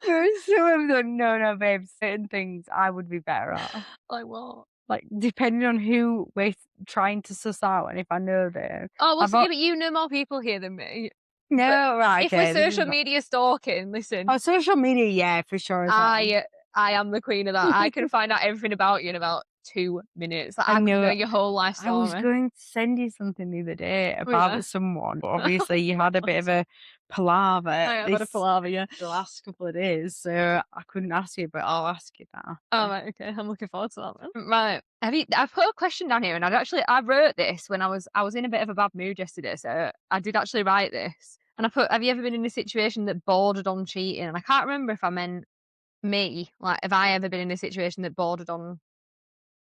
There are some of them, no, no, babe, certain things I would be better at. Like what? Like, depending on who we're trying to suss out and if I know them. Oh, well, I've so yeah, got but you know more people here than me. But no, right, if we're okay, this is social not media stalking, listen, oh, social media, yeah, for sure as well. I I am the queen of that. I can find out everything about you in about 2 minutes. Like, I I could know know your whole life I was story. going to send you something the other day Oh, yeah. about someone, but obviously you had a bit of a palaver I have had a this palaver, yeah. the last couple of days, so I couldn't ask you, but I'll ask you now. Oh, right, okay. I'm looking forward to that then. Right. I've put a question down here and I wrote this when I was in a bit of a bad mood yesterday. So I did actually write this. And I put, have you ever been in a situation that bordered on cheating? And I can't remember if I meant me. Like, have I ever been in a situation that bordered on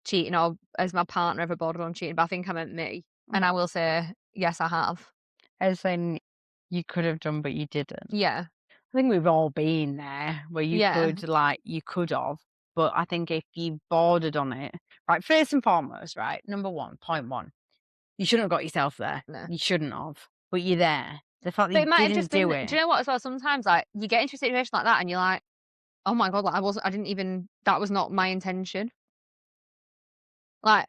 cheating or has my partner ever bordered on cheating? But I think I meant me. And I Well, will say, yes, I have. as in you could have done, but you didn't. Yeah. I think we've all been there where Yeah. you could have, but I think if you bordered on it, right, first and foremost, right, number one, point one, you shouldn't have got yourself there. No. You shouldn't have, but you're there. The fact that But you it might have didn't just been, do do it. you know what as well? Sometimes like you get into a situation like that and you're like, oh my God, like I didn't even, that was not my intention. Like,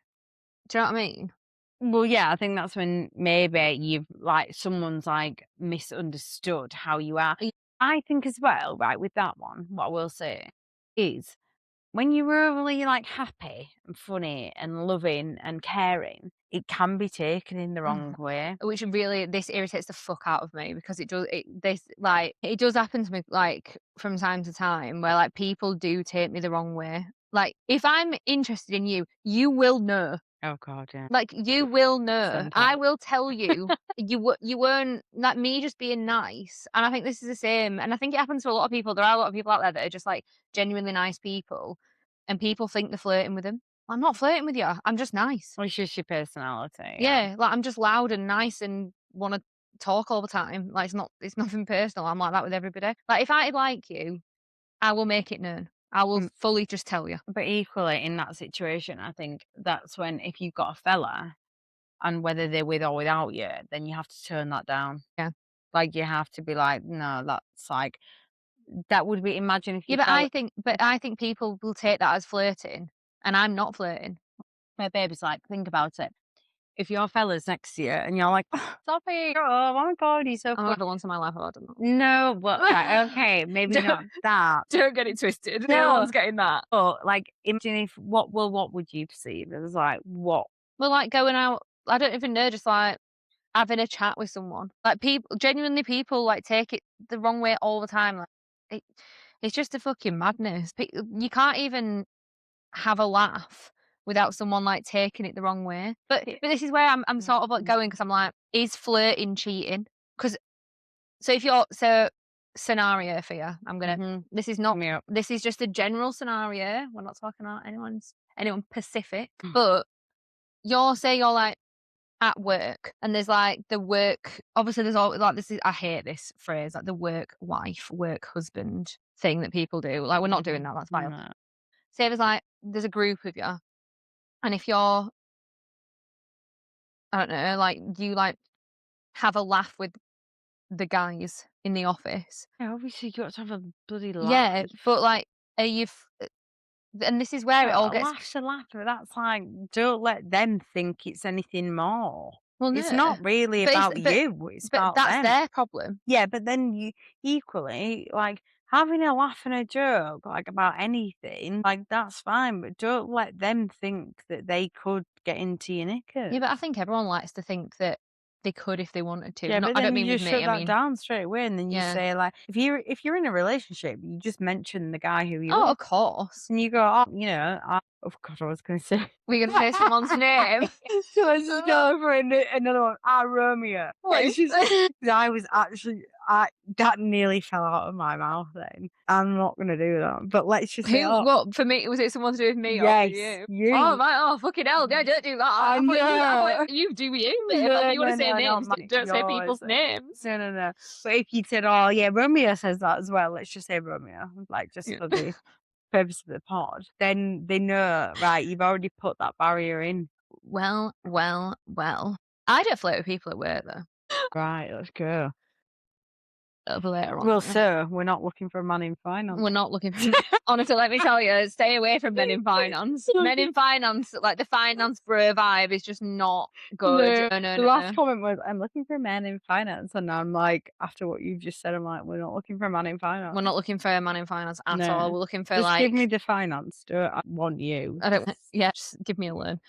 do you know what I mean? Well, yeah, I think that's when maybe you've like someone's like misunderstood how you are. Y I think as well, right, with that one, what I will say is when you're really like happy and funny and loving and caring, it can be taken in the wrong way. Which really, this irritates the fuck out of me because it does happen to me, like, from time to time where, like, people do take me the wrong way. Like, if I'm interested in you, you will know. Oh God, yeah. Like, you will know. I Sometimes. will tell you. You weren't like me just being nice, and I think this is the same, and I think it happens to a lot of people. There are a lot of people out there that are just, like, genuinely nice people, and people think they're flirting with them. I'm not flirting with you, I'm just nice. Well, it's just your personality, yeah. Yeah, like, I'm just loud and nice and wanna talk all the time. Like, it's nothing personal. I'm like that with everybody. Like, if I like you, I will make it known. I will Mm, fully just tell you. but equally in that situation, I think that's when if you've got a fella and whether they're with or without you, then you have to turn that down. Yeah. Like you have to be like, no, that's like that would be imagine if you Yeah, but fell I think people will take that as flirting, and I'm not flirting. my baby's like, think about it. If your fella's next to you and you're like, stop it, oh my god, he's so Oh my fun. God, the once in my life I've had enough. No, well, right, okay, maybe not Don't that. don't get it twisted. No No, one's getting that. but like imagine if what would you perceive as like what? We're, like, going out, I don't even know, just, like, having a chat with someone. Like, people genuinely, people, like, take it the wrong way all the time. Like, it it's just a fucking madness. You can't even have a laugh without someone, like, taking it the wrong way. But this is where I'm sort of, like, going because 'cause I'm like, is flirting cheating? Because so if you're so scenario for you, Mm-hmm. this is not, Yeah. this is just a general scenario. We're not talking about anyone specific, but you're, like, at work and there's, like, the work, obviously there's all, like, this is, I hate this phrase, like, the work wife, work husband thing that people do. Like, we're not doing that, that's vile. No. Say there's a group of you, and if you're, I don't know, like, you, like, have a laugh with the guys in the office. Yeah, obviously you got to have a bloody laugh. Yeah, but, like, are you and this is where it all A gets, laugh's a laugh, but that's like don't let them think it's anything more. well, It's no, not really but it's about you, it's but about that's them. their problem. Yeah, but then you equally, like, having a laugh and a joke, like, about anything, like, that's fine, but don't let them think that they could get into your Yeah, knickers. but I think everyone likes to think that they could if they wanted to. Yeah, Not, but I don't then mean you with just me, shut I that mean, down straight away, and then you yeah. say, like, if you're in a relationship, you just mention the guy who you Oh, love, of course. and you go, "Oh, you know, I" oh god, I was gonna say We're gonna say someone's name. so let's just go for another one. Ah, Romeo. Okay. Let's just 'cause I was actually that nearly fell out of my mouth then. I'm not gonna do that, but let's just say, Who? oh, What for me? Was it someone to do with me or for yes, you? Oh you. right. Oh fucking hell! Yeah, don't do that. I I know. thought you do you, babe. Like, if No, you want no, to say no, not names, my don't say yours. people's names. No, no, no. But if you said, "Oh, yeah, Romeo says that as well," let's just say Romeo, like, just Yeah. for the purpose of the pod, then they know, right, you've already put that barrier in. Well, well, well. I don't flirt with people at work though. Right, let's go. It'll be later on, Well, though. sir, we're not looking for a man in We're finance. not looking for honestly, let me tell you, stay away from men in finance. Men Looking in finance, like, the finance bro vibe is just not good. No, No, no, the no, last no. comment was, "I'm looking for a man in finance," and I'm like, after what you've just said, I'm like, "We're not looking for a man in finance." We're not looking for a man in finance at all. No. We're looking for, Just give me like the finance, do it. I want you. I don't yeah, just give me a loan,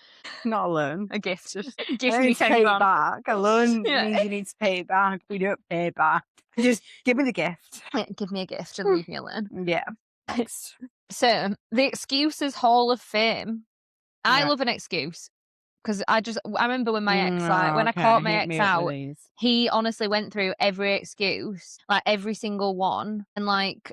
Not a loan. a gift. Just I Give don't me need to 10 pay it grand. back. A loan Yeah. means you need to pay it back. We don't pay it back. Just give me the gift. Yeah, give me a gift and leave me alone. Yeah. Next. So, the excuses hall of fame. I Right. love an excuse. 'Cause I remember when my ex, like when I Okay. caught my Hit ex me up with out, these. he honestly went through every excuse, like every single one, and, like,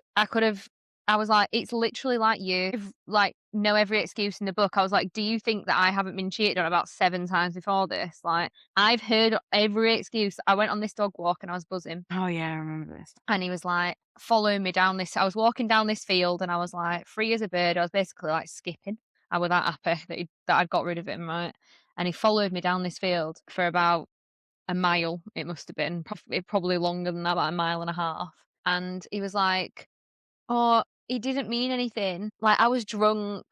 I was like, "It's literally like you, like, know every excuse in the book." I was like, "Do you think that I haven't been cheated on about 7 times before this?" Like, I've heard every excuse. I went on this dog walk and I was buzzing, Oh yeah, I remember this. and he was, like, following me down this I was walking down this field and I was, like, free as a bird. I was basically, like, skipping. I was that happy that I'd got rid of him, right? And he followed me down this field for about a mile, it must have been, probably longer than that, about a mile and a half. And he was like, "Oh, he didn't mean anything. Like, I was drunk.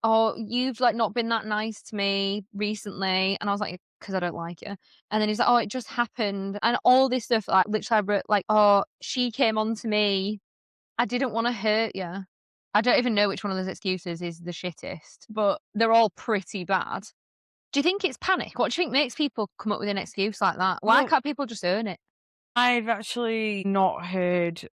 Oh, you've, like, not been that nice to me recently." And I was like, "'Cause I don't like you." And then he's like, "Oh, it just happened." And all this stuff, like, literally I wrote, like, "Oh, she came on to me. I didn't wanna hurt you." I don't even know which one of those excuses is the shittest, but they're all pretty bad. Do you think it's panic? What do you think makes people come up with an excuse like that? Why Well, can't people just own it? I've actually not heard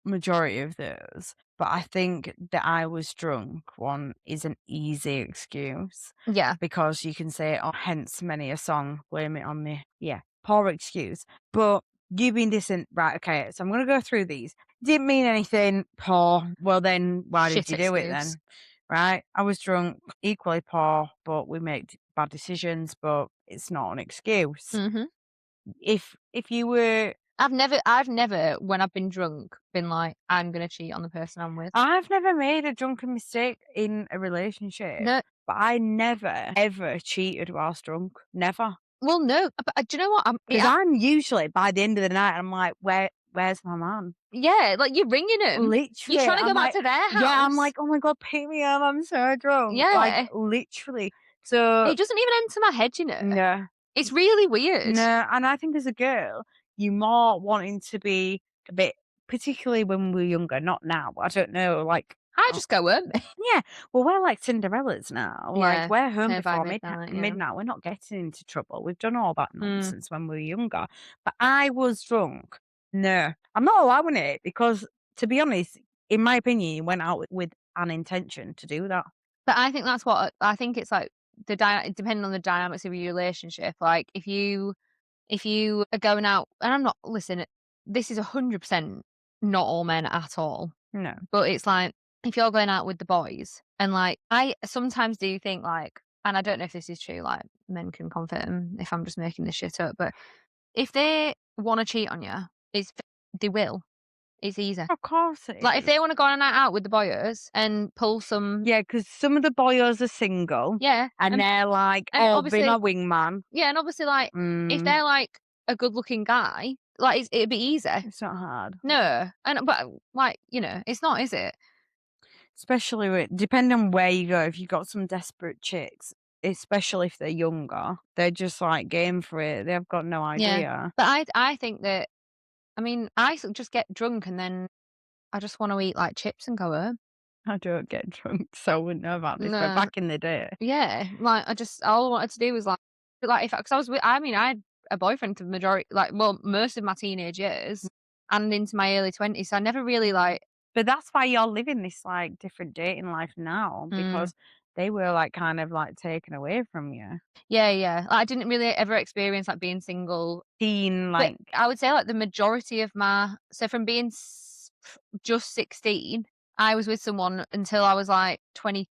majority of those, but I think that I was drunk one is an easy excuse Yeah, because you can say, "Oh, hence many a song, blame it on me." Yeah, poor excuse. But you being decent, right? Okay, so I'm gonna go through these. Didn't mean anything, poor. Well, then why did shit you do it excuse. then? Right? I was drunk, equally poor, but we make bad decisions, but it's not an excuse. Mhm. If you were I've never, when I've been drunk, been like, "I'm gonna cheat on the person I'm with." I've never made a drunken mistake in a relationship, No, but I never, ever cheated whilst drunk. Never. well, no, but, do you know what? Because I'm usually, by the end of the night, I'm like, where's my man? Yeah, like, you're ringing ringing 'em. You're Literally. trying to go I'm back like, to their yeah, I'm house. like, oh my God, pick me up. I'm so drunk. Like, Yeah. literally. So, It doesn't even enter my head, you know? no, It's really weird. no. And I think as a girl, you more wanting to be a bit, particularly when we were younger, not now, I don't know, like, I just go home. yeah, well, we're like Cinderellas now. Like, Yeah, we're home home by before midnight, yeah. midnight. We're not getting into trouble. We've done all that Mm. nonsense when we were younger. But I was drunk. No, I'm not allowing it because, to be honest, in my opinion, you went out with an intention to do that. But I think that's what I think it's like depending on the dynamics of your relationship, like, if you are going out and I'm not listen, this is 100% not all men at all, No, but it's like, if you're going out with the boys and, like, I sometimes do think, like, and I don't know if this is true, like, men can confirm if I'm just making this shit up, but if they wanna cheat on you, they will. It's easy. of course it Like, if is. they wanna go on a night out with the boys and pull some Yeah, because some of the boys are single yeah, and and they're like, and "Oh, be my obviously wingman." yeah, and obviously, like, if Mm, they're, like, a good-looking guy, like, it'd be easy. it's not hard. No, and but, like, it's not, is it? Especially with depending on where you go, if you got some desperate chicks, especially if they're younger, they're just, like, game for it. They've got no Yeah. idea. But I think that I mean, just get drunk and then I just wanna eat, like, chips and go home. I don't get drunk, so I wouldn't know about this, but No. back in the day Yeah, like, all I wanted to do was, like, if 'cause I was with I mean, I had a boyfriend for the majority like, well, most of my teenage years and into my early 20s, so I never really, like but that's why you're living this, like, different dating life now mm, because they were, like, kind of, like, taken away from you. yeah, yeah. Like, I didn't really ever experience, like, being single, Teen, but like I would say, like, the majority of my so from being just 16, I was with someone until I was, like, 20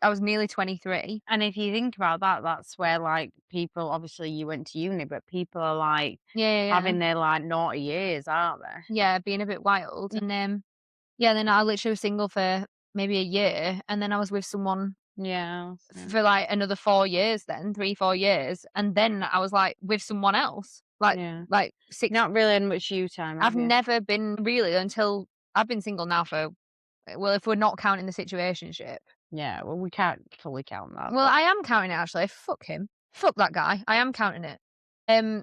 I was nearly 23. and if you think about that, that's where, like, people obviously you went to uni, but people are, like, Yeah, yeah, yeah. having their, like, naughty years, aren't they? Yeah, being a bit wild, and, yeah, then I literally was single for maybe a year, and then I was with someone Yeah, so for, like, another 4 years then, 3, 4 years, and then I was, like, with someone else. Like Yeah. like 6 Not really had much you time, I've have you? never been really until I've been single now for well, if we're not counting the situationship. Yeah, well, we can't fully count that, Well, but I am counting it actually. Fuck him. Fuck that guy. I am counting it.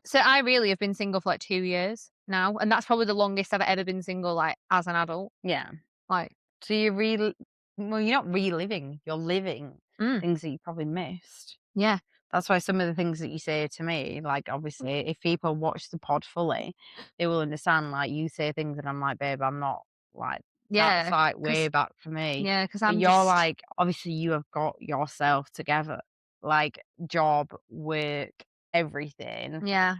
So I really have been single for like 2 years now, and that's probably the longest I've ever been single, like, as an adult. yeah. Like, So you're not reliving, you're living mm, things that you probably missed. yeah, That's why some of the things that you say to me, like, obviously, if people watch the pod fully, they will understand, like, you say things and I'm like, "Babe, I'm not like, that's, yeah, like, way cause back for me." yeah, cause But I'm you're just like, obviously, you have got yourself together, like, job, work, everything, yeah.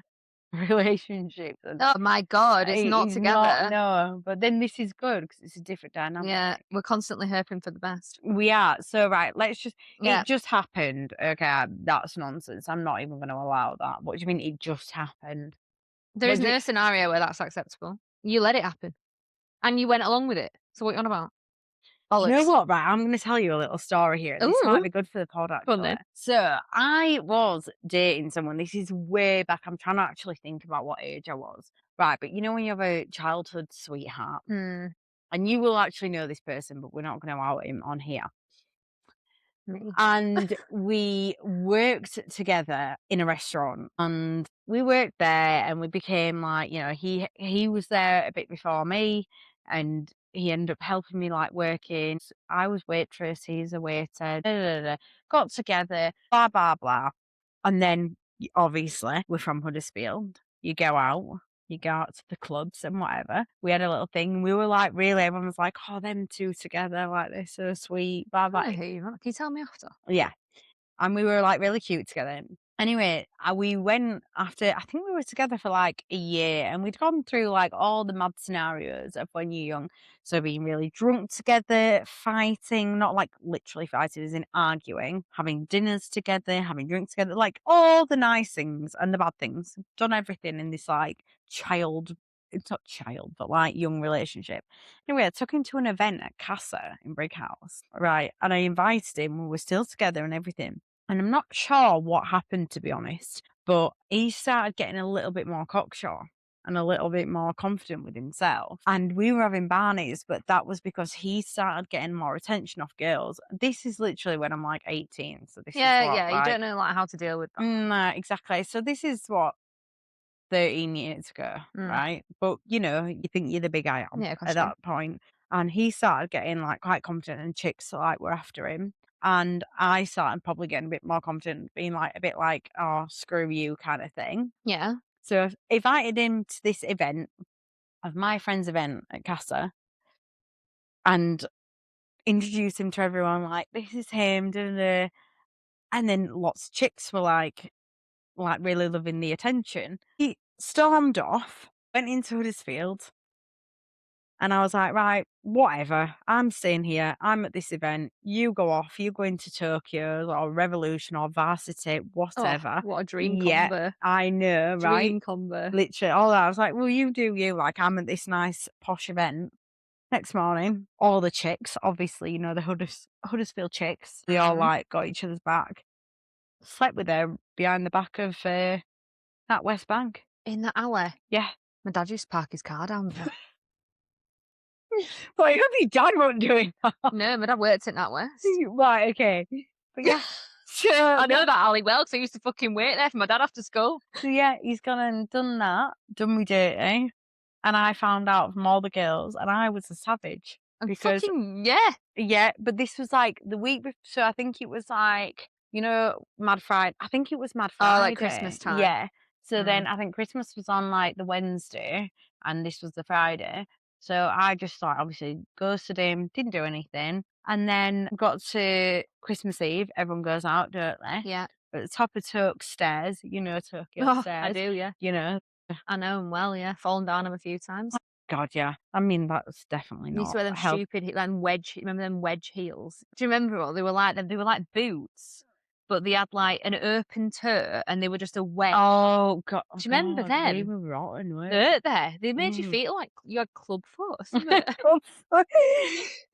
relationships, and Oh my god, it's not it's not together. no, but then this is good because it's a different Yeah, dynamic. we're constantly hoping for the best. We are. So, right, let's just it Yeah, just happened. Okay, that's nonsense. I'm not even gonna allow that. What do you mean it just happened? there is Was it no scenario where that's acceptable. You let it happen, and you went along with it. So what you on about? you know Bollocks. what, right? I'm gonna tell you a little story here. This might Ooh, be good for the pod fun actually. then. So I was dating someone. This is way back. I'm trying to actually think about what age I was. Right, but you know when you have a childhood sweetheart Hmm, and you will actually know this person, but we're not gonna out him on here. me. And we worked together in a restaurant, and we worked there and we became like, he was there a bit before me, and he ended up helping me like working. I was waitress, he's a waiter, got together, blah blah blah. And then obviously we're from Huddersfield. You go out to the clubs and whatever. We had a little thing. We were like, really, everyone was like, oh, them two together, like they're so sweet, blah I blah. don't know who you are. Can you tell me after? Yeah, and we were, like, really cute together. Anyway, we went after I think we were together for, like, a year, and we'd gone through, like, all the mad scenarios of when you're young. So being really drunk together, fighting, not, like, literally fighting as in arguing, having dinners together, having drinks together, like, all the nice things and the bad things. Done everything in this, like, child it's not child, but, like, young relationship. Anyway, I took him to an event at Casa in Brighouse, right, and I invited him, we were still together and everything. And I'm not sure what happened, to be honest, but he started getting a little bit more cocksure and a little bit more confident with himself. And we were having barneys, but that was because he started getting more attention off girls. This is literally when I'm like 18. So this is Yeah, what, yeah, you like, don't know, like, how to deal with that. exactly. So this is what 13 years ago, Mm. right? But, you think you're the big I am Yeah, of at course you do. that point. And he started getting, like, quite confident and chicks, like, were after him. And I started probably getting a bit more confident, being, like, a bit like, "Oh, screw you," kinda thing. Yeah. So I've invited him to this event of my friend's event at Casa and introduced him to everyone, like, "This is him, da, da, da." And then lots of chicks were like, really loving the attention. He stormed off, went into Huddersfield. And I was like, "Right, whatever. I'm staying here. I'm at this event. You go off. You go into Tokyo or Revolution or Varsity, Oh, whatever." what a dream Yeah, combo. I know, right? Dream combo. Literally, all that. I was like, "Well, you do you. Like, I'm at this nice posh event." Next morning, all the chicks, obviously, the Huddersfield chicks, they all Mhm. like got each other's back. Slept with her behind the back of that West Bank. In that alley. Yeah. My dad used to park his car down there. Well, I hope your dad won't do it. No, my dad worked in that West. Right, okay. But yeah. So I know that that alley well 'cause I used to fucking wait there for my dad after school. so yeah, he's gone and done that, done me dirty, and I found out from all the girls, and I was a savage And because fucking yeah. yeah, but this was like the week before, so I think it was like, Mad Friday. I think it was Mad Oh, like Friday. Christmas time. Yeah. So then Mm. I think Christmas was on like the Wednesday and this was the Friday. So I just like obviously ghosted him, didn't do anything. And then got to Christmas Eve, everyone goes out, don't they? Yeah. At the top of Tokyo stairs, Tokyo Oh, I stairs, do, yeah. you know. I know him well, yeah. Fallen down him a few times. God, yeah. I mean, that's definitely He used to not wear them help. stupid them wedge remember them wedge heels? Do you remember what they were like them? They were like boots, but they had like an open toe and they were just a wedge. Oh, God, oh, Do you remember God, they them? were rotten, weren't Weren't they? They made you Mm. feel like you had club foot or something.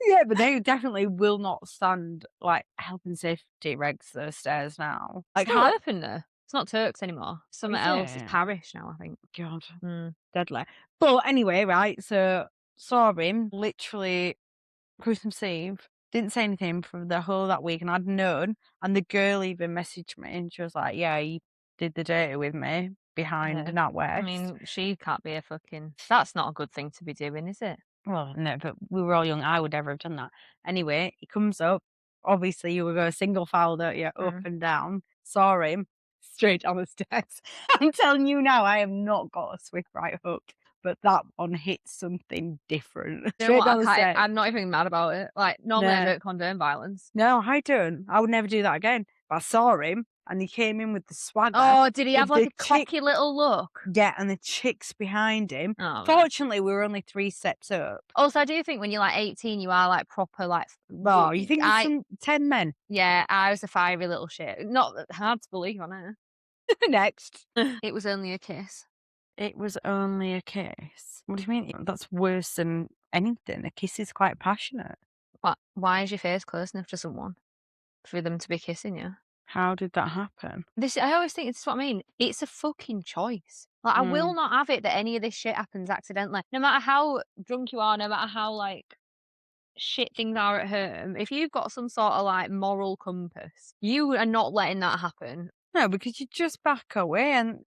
Yeah, but they definitely will not stand, like, health and safety regs, those stairs now. Like, Still how open though. It's not Turks anymore. What Something is else. It's it? Parish now, I think. God, Mm. deadly. But anyway, right, so saw him literally Christmas Eve, didn't say anything for the whole of that week, and I'd known, and the girl even messaged me, and she was like, "Yeah, he did the dirty with me behind Yeah. I NatWest." mean, she can't be a fucking that's not a good thing to be doing, is it? Well, no, but we were all young. I would never have done that. Anyway, he comes up. Obviously, you would go single file, don't you? Up Mm. and down. Saw him straight down the stairs. I'm telling you now, I have not got a swift right hook, but that one hit something different. You know Straight what? down the stairs. I'm not even mad about it. Like, normally I No, don't condone violence. no, I don't. I would never do that again. But I saw him, and he came in with the swagger, Oh, did he have with like the a chick. cocky little look? Yeah, and the chicks behind him. Oh, right. Fortunately, we were only 3 steps up. Also, I do think when you're like 18, you are like proper like Oh, you think there's some 10 men? yeah, I was a fiery little shit. Not hard to believe, I know. Next. It was only a kiss. It was only a kiss. What do you mean? That's worse than anything. A kiss is quite passionate. What? Why is your face close enough to someone for them to be kissing you? How did that happen? I always think this is what I mean. It's a fucking choice. Like, I will Mm. not have it that any of this shit happens accidentally. No matter how drunk you are, no matter how like shit things are at home, if you've got some sort of like moral compass, you are not letting that happen. No, because you just back away. And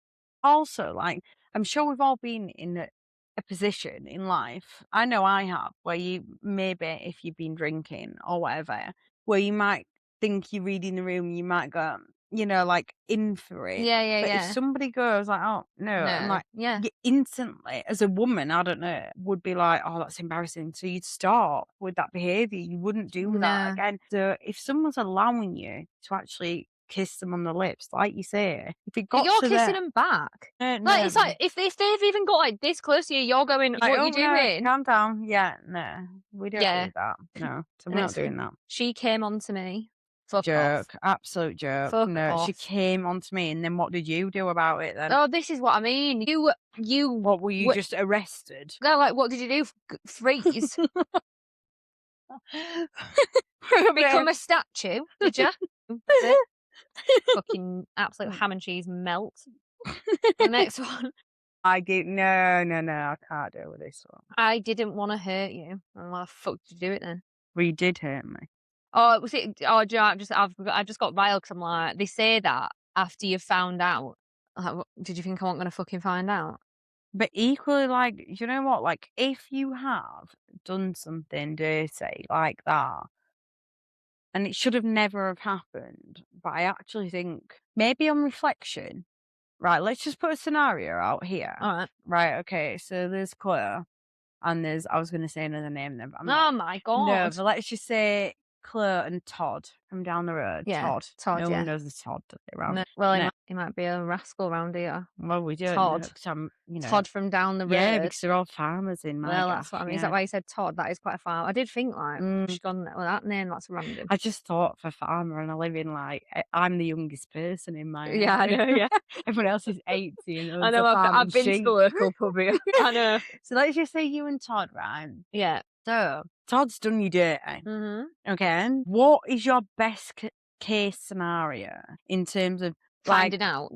also, like, I'm sure we've all been in a position in life. I know I have, where you maybe, if you've been drinking or whatever, where you might think you're reading the room, you might go, like in for it. Yeah, yeah, But if yeah. somebody goes like, "Oh no," I'm No. like, Yeah. you instantly, as a woman, I don't know, would be like, "Oh, that's embarrassing." So you'd stop with that behavior. You wouldn't do that No. again. So if someone's allowing you to actually kiss them on the lips, like you say, if it But got you're to kissing that, them back. Like, no, it's like if they've even got like this close to you, you're going, like, "What "Oh you no, doing?" calm down." Yeah, no, we don't Yeah. do that. No, so And we're not it's doing that. she came on to me. Fuck off. Joke, absolute joke. Fuck No, she off. came onto me, and then what did you do about it then? Oh, this is what I mean. You What, were you w just arrested? they're like, "What did you do? Freeze? For a bit Become of a statue, did ya?" That's it. Fucking absolute ham and cheese melt. The next one, I did no, no, no, I can't deal with this one. "I didn't wanna hurt you." And why the fuck did you do it then? Well, you did hurt me. Oh, was it oh, do you know, I just got riled 'cause I'm like, they say that after you've found out. Like, what did you think I wasn't gonna fucking find out? But equally, like, you know what? Like, if you have done something dirty like that, and it should have never have happened, but I actually think maybe on reflection, right? Let's just put a scenario out here. Alright. Right, okay. So there's Claire, and there's, I was gonna say another name then, but I'm not. Oh my No, god. but let's just say Claire and Todd from down the road. Yeah, Todd. Todd, No one yeah. knows the Todd, does they, around? No, well, No. he might be a rascal round here. Well, we don't know Todd. 'cause I'm, Todd from down the yeah, road. because they're all farmers in my Well, that's gaff, what I mean. Is that yeah. why you said Todd? That is quite a farm. I did think like, Mm. she's gone, well, that name, that's random. I just thought for farmer, and I live in, like, I'm the youngest person in my Yeah, I area. know, yeah. Everyone else is 80 and I owns a know, farm I've and been to the sheep. local pub here. I know. So let's just say you and Todd, right? Yeah. So Todd's done you dirty, Mhm. okay? What is your best case scenario in terms of, like, Finding out.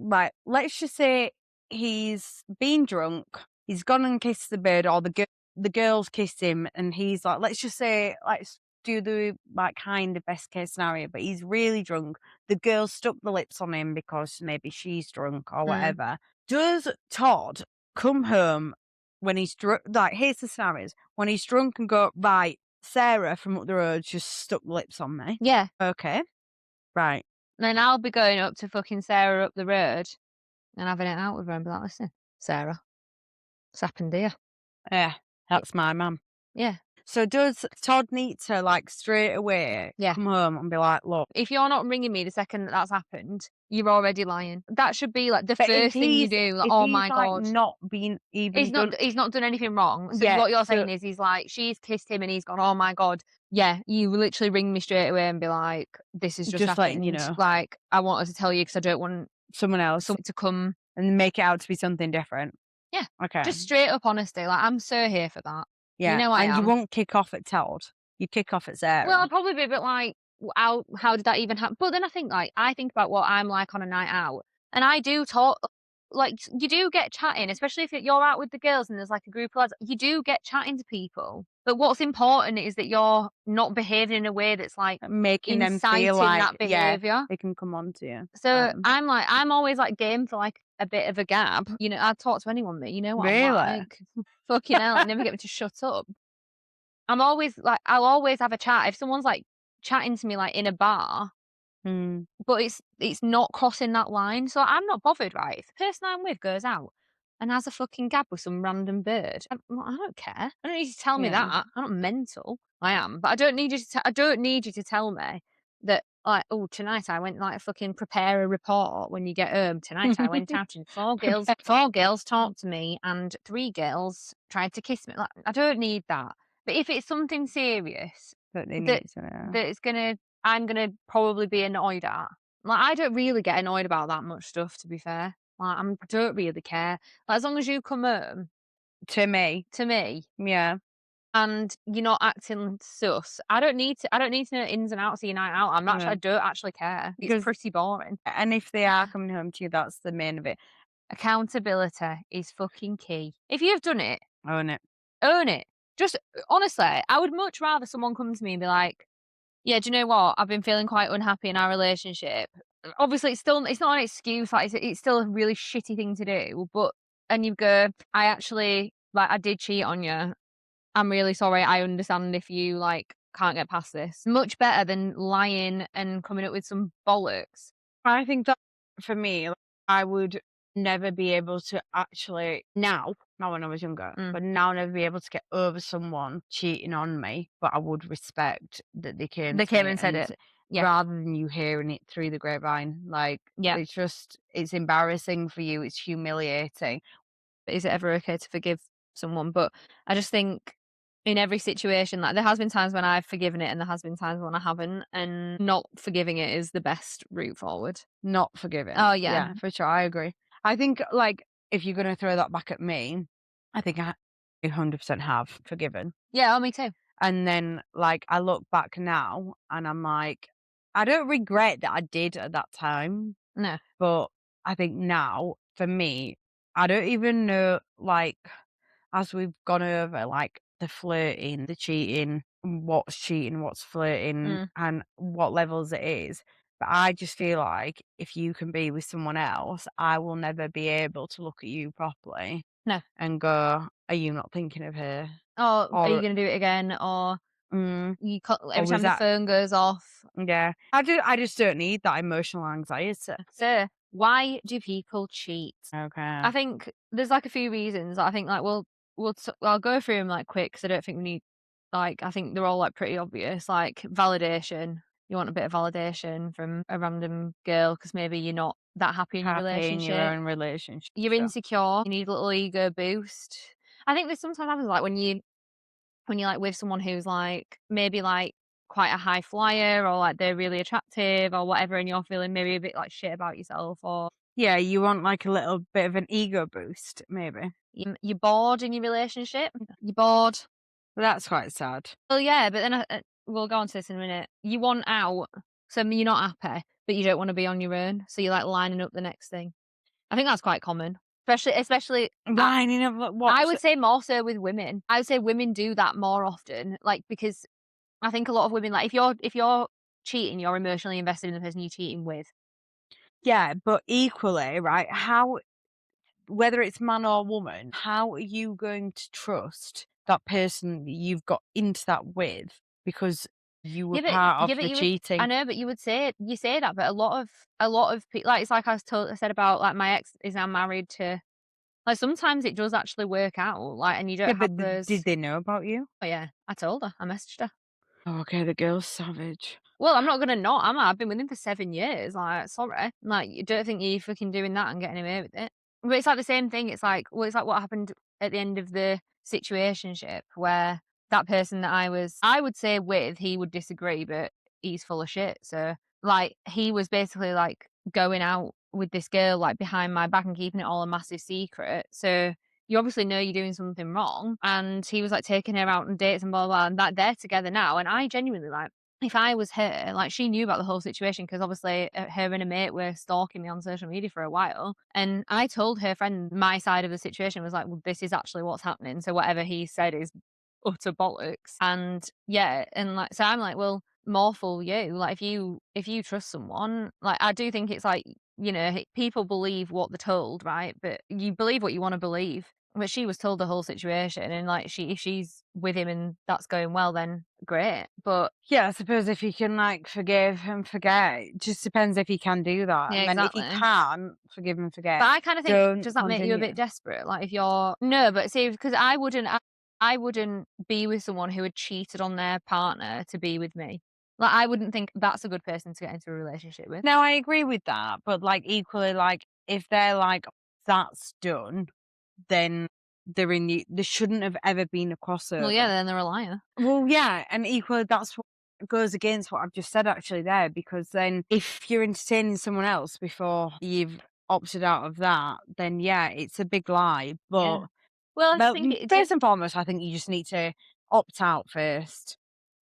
let's just say he's been drunk, he's gone and kissed the bird, or the girls kissed him, and he's like, let's just say, let's do the, like, kind of best case scenario, but he's really drunk. The girl stuck the lips on him because maybe she's drunk or Mm. whatever. Does Todd come home when he's drunk? Like, here's the scenarios: when he's drunk and go, right, Sarah from up the road just stuck the lips on me. Yeah. Okay, right. Then I'll be going up to fucking Sarah up the road and having it out with her and be like, "Listen, Sarah, what's happened here?" Yeah, that's my mum. Yeah. So does Todd need to, like, straight away Yeah. come home and be like, look? If you're not ringing me the second that that's happened, you're already lying. That should be like the But if first thing you he's do. Like, if "Oh he's my like god." not been even done, He's not done anything wrong. So yeah. what you're So saying is he's like, she's kissed him and he's gone, "Oh my god." Yeah, you literally ring me straight away and be like, "This has just just letting you happened. know, Like, I wanted to tell you because I don't want someone else, someone to come." and make it out to be something different. Yeah, Okay, just straight up honesty. Like, I'm so here for that. You yeah, know I and you am. won't kick off at Todd. You kick off at Well, Sarah. I'd probably be a bit like, how did that even happen?" But then I think, like, I think about what I'm like on a night out. And I do talk like, you do get chatting, especially if you're out with the girls and there's, like, a group of lads, you do get chatting to people. But what's important is that you're not behaving in a way that's, like, Making them feel inciting like, that yeah, behaviour. they can come on to you. So, I'm always, like, game for, like, a bit of a gab. You know, I'll talk to anyone, mate, you know what I'm Really? like. Fucking hell, you never get me to shut up. I'm always like I'll always have a chat. If someone's, like, chatting to me, like, in a bar, Mm. but it's not crossing that line, so I'm not bothered, right? If the person I'm with goes out and has a fucking gab with some random bird, I don't care. I don't need you to tell me Yeah. that. I'm not mental. I am, but I don't need you to tell me that, like, "Oh, tonight I went, like, fucking prepare a report when you get home. Tonight I went out and Prepare. 4 girls talked to me and 3 girls tried to kiss me." Like, I don't need that. But if it's something serious That they that need to know. that is gonna I'm gonna probably be annoyed at. Like, I don't really get annoyed about that much stuff, to be fair. Like, I don't really care. Like, as long as you come home To me. to me Yeah. and you're not acting sus, I don't need to know ins and outs of your night out. Yeah. I don't actually care. It's Because pretty boring. and if they are coming home to you, that's the main of it. Accountability is fucking key. If you've done it, Own it. own it. Just honestly, I would much rather someone come to me and be like, "Yeah, do you know what? I've been feeling quite unhappy in our relationship." Obviously, it's not an excuse, like, it's still a really shitty thing to do, but and you go, "I actually like, I did cheat on you. I'm really sorry. I understand if you, like, can't get past this." Much better than lying and coming up with some bollocks. I think that for me, like, I would never be able to actually now, not when I was younger, Mm. but now never be able to get over someone cheating on me, but I would respect that they came They to came me and said it. Yeah, rather than you hearing it through the grapevine. Like, yeah. it's embarrassing for you, it's humiliating. Is it ever okay to forgive someone? But I just think in every situation, like, there has been times when I've forgiven it and there has been times when I haven't, and not forgiving it is the best route forward. Not forgiving. Oh, yeah. Yeah, for sure, I agree. I think, like, if you're gonna throw that back at me, I think I 100% have forgiven. Yeah, oh, me too. And then, like, I look back now and I'm like, I don't regret that I did at that time, No. but I think now, for me, I don't even know, like, as we've gone over, like, the flirting, the cheating, what's flirting, Mm. and what levels it is. But I just feel like if you can be with someone else, I will never be able to look at you properly No. and go, "Are you not thinking of her?" "Oh, are you Or, gonna do it again?" Or mm, every or was time the that phone goes off. yeah. I just don't need that emotional anxiety. So, why do people cheat? Okay. I think there's, like, a few reasons. I think, like, I'll go through them, like, quick, 'cause I don't think we need, like, I think they're all, like, pretty obvious, like validation. You want a bit of validation from a random girl because maybe you're not that happy in your Happy in your relationship. own relationship, You're sure. insecure, you need a little ego boost. I think this sometimes happens, like, when you're, like, with someone who's, like, maybe, like, quite a high flyer, or, like, they're really attractive or whatever, and you're feeling maybe a bit like shit about yourself, or Yeah, you want, like, a little bit of an ego boost, maybe. you're bored in your relationship. You're bored. That's quite sad. Well, yeah, but then we'll go on to this in a minute. You want out, so you're not happy, but you don't wanna be on your own, so you're, like, lining up the next thing. I think that's quite common, especially Lining up, like, I what? would say more so with women. I would say women do that more often, like, because I think a lot of women, like, if you're cheating, you're emotionally invested in the person you're cheating with. Yeah, but equally, right, how whether it's man or woman, how are you going to trust that person that you've got into that with because you were part of the You would I cheating? know, but you say that, but a lot of people, like, it's like I said about, like, my ex is now married to, like, sometimes it does actually work out, like, and you Yeah, don't but have did those. they know about you? Oh, yeah, I told her, I messaged her. Oh, okay, the girl's savage. Well, I'm not gonna not, am I? I've been with him for 7 years, like, sorry. Like, you don't think you're fucking doing that and getting away with it. But it's like the same thing, it's like, well, it's like what happened at the end of the situationship where that person that I would say with, he would disagree, but he's full of shit, so, like, he was basically, like, going out with this girl, like, behind my back and keeping it all a massive secret, so you obviously know you're doing something wrong, and he was, like, taking her out on dates and blah, blah, blah, and that they're together now, and I genuinely, like, if I was her, like, she knew about the whole situation because obviously, her and a mate were stalking me on social media for a while, and I told her friend my side of the situation, was like, "Well, this is actually what's happening, so whatever he said is utter bollocks." And yeah, and, like, so I'm like, "Well, more fool you." Like, if you trust someone, like, I do think it's like, people believe what they're told, right? But you believe what you wanna believe. But she was told the whole situation, and, like, if she's with him and that's going well, then great. But Yeah, I suppose if you can, like, forgive and forget, it just depends if you can do that, yeah, and then if you exactly. can't forgive and But forget, I kinda think, don't does that make you a bit continue. desperate? Like, if you're no, but see, because I wouldn't be with someone who had cheated on their partner to be with me. Like, I wouldn't think that's a good person to get into a relationship with. Now I agree with that, but, like, equally, like, if they're like, "That's done," then there shouldn't have ever been a Well, yeah, crossover. then they're a liar. Well, yeah, and equally that's what goes against what I've just said actually there, because then if you're entertaining someone else before you've opted out of that, then yeah, it's a big lie. Yeah. But Well, I just well, think it first and foremost, I think you just need to opt out first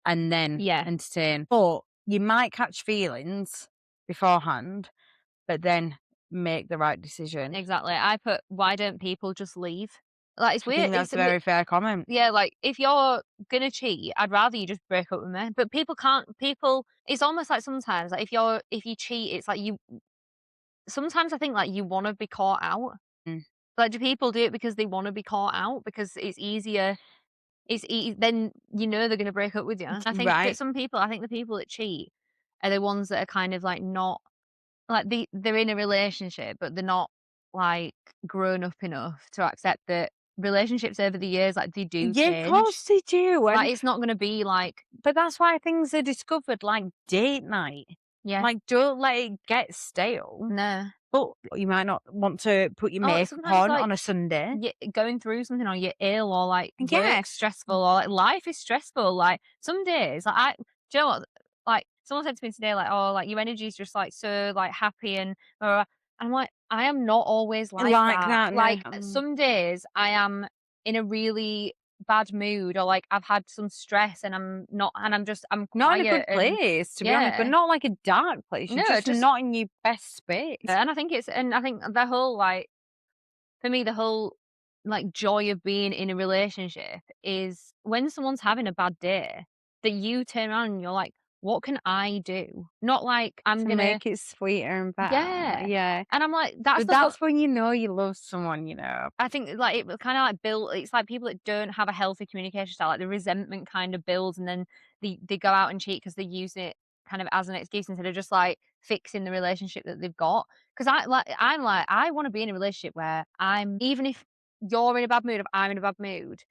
and then yeah, entertain. But you might catch feelings beforehand, but then make the right decision. exactly. I put, "Why don't people just leave?" Like, it's I weird. think that's a very fair comment. Yeah, like, if you're gonna cheat, I'd rather you just break up with me. But people can't people it's almost like sometimes, like, if you cheat, it's like you sometimes I think, like, you wanna be caught out. Mm. Like, do people do it because they wanna be caught out? Because it's easier then they're gonna break up with you. I think that Right. some people I think the people that cheat are the ones that are kind of, like, not like, they're in a relationship, but they're not, like, grown up enough to accept that relationships over the years, like, they do Yeah, of change. course they do. Like, And it's not gonna be like but that's why things are discovered like date night. yeah, Like, don't let it get stale. no. But you might not want to put your Or makeup sometimes, on like, a Sunday. going through something, or you're ill, or, like, Yeah. work's stressful, or, like, life is stressful, like, some days, like, do you know what? Like, someone said to me today, like, "Oh, like, your energy is just, like, so, like, happy and blah, blah, blah." I'm like, "I am not always like Like that." that, no. Like, some days I am in a really bad mood, or, like, I've had some stress and I'm Not in a quiet good and place, to be honest, but yeah. not like a dark place. You're No, just just not in your best space. and I think the whole, like for me, the whole, like, joy of being in a relationship is when someone's having a bad day, that you turn around and you're like, "What can I do?" Not like, I'm To gonna make it sweeter and better. yeah, Yeah. and I'm like, that's But the whole that's when you know you love someone, you know. I think, like, it kinda, like, it's like people that don't have a healthy communication style, like, the resentment kind of builds, and then they go out and cheat because they use it kind of as an excuse instead of just, like, fixing the relationship that they've got. Because I'm like, I wanna be in a relationship where even if you're in a bad mood, if I'm in a bad mood,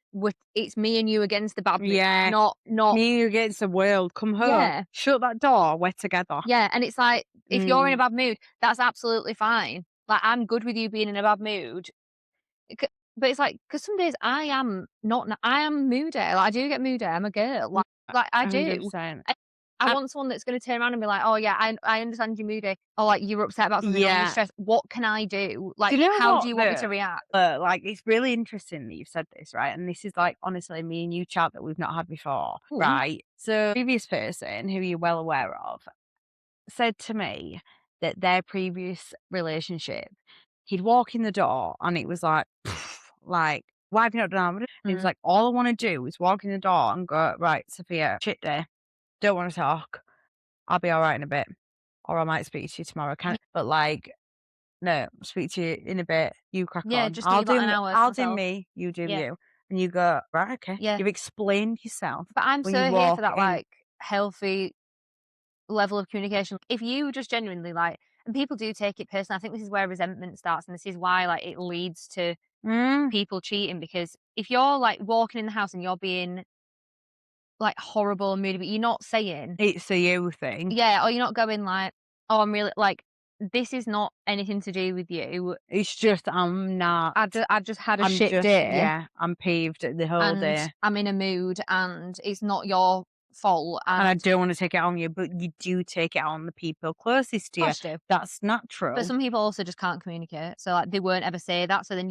it's me and you against the bad mood, Yeah. not Me against the world. Come home. yeah, Shut that door. We're together. yeah, and it's like, if you're in a Mm. bad mood, that's absolutely fine. Like, I'm good with you being in a bad mood. C but it's like, because some days I am moody, like, I do get moody, I'm a girl, like, I do. 100%. And I Uh, want someone that's gonna turn around and be like, "Oh, yeah, I understand you're moody," or, like, "You're upset about something," or, "You're yeah. stressed. What can I do? Do Like, you know how do what you want me the to react?" like, it's really interesting that you've said this, right? And this is, like, honestly me and you chat that we've not had before, Ooh. right? So, previous person who you're well aware of said to me that their previous relationship, he'd walk in the door and it was like, like, "Why have you not done that?" And he was Mm. like, "All I wanna do is walk in the door and go, 'Right, Sophia, shit day. Don't wanna talk. I'll be alright in a bit, or I might speak to you tomorrow, Ye can but, like, no, speak to you in a bit, you crack yeah, on. just need, like, an hour to I'll do myself. me, you do Yeah, you.'" And you go, "Right, okay." yeah. You've explained yourself But I'm when you so here for walk that, in. like, healthy level of communication. If you just genuinely, like and people do take it personally, I think this is where resentment starts, and this is why, like, it leads to Mm, people cheating, because if you're, like, walking in the house and you're being, like, horrible and moody, but you're not saying it's a you thing. yeah, or you're not going like, "Oh, I'm really" like, "This is not anything to do with you. It's It just I'm not. I've just had a I'm shit just day, yeah, I'm peeved the whole and day, I'm in a mood, and it's not your fault," and and I of don't wanna take it on you, but you do take it on the people closest to you. course you do. That's But natural. some people also just can't communicate, so, like, they won't ever say that, so then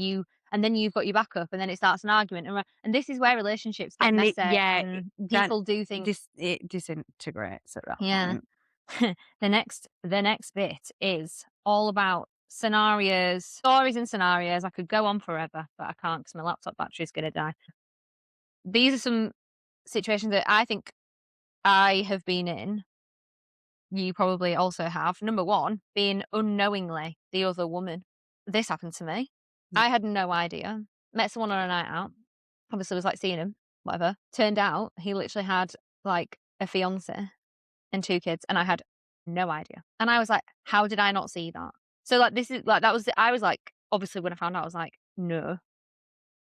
and then you've got your back up, and then it starts an argument, and this is where relationships get And it messy, yeah, it and that people do things. it disintegrates at that Yeah. point. The next bit is all about scenarios, stories and scenarios. I could go on forever, but I can't because my laptop battery is gonna die. These are some situations that I think I have been in. You probably also have. Number 1, being unknowingly the other woman. This happened to me. Mm. I had no idea. Met someone on a night out. Obviously was like seeing him, whatever. Turned out he literally had like a fiance and 2 kids, and I had no idea. And I was like, "How did I not see that?" So, like, this is like, that was I was like, obviously, when I found out, I was like, "No."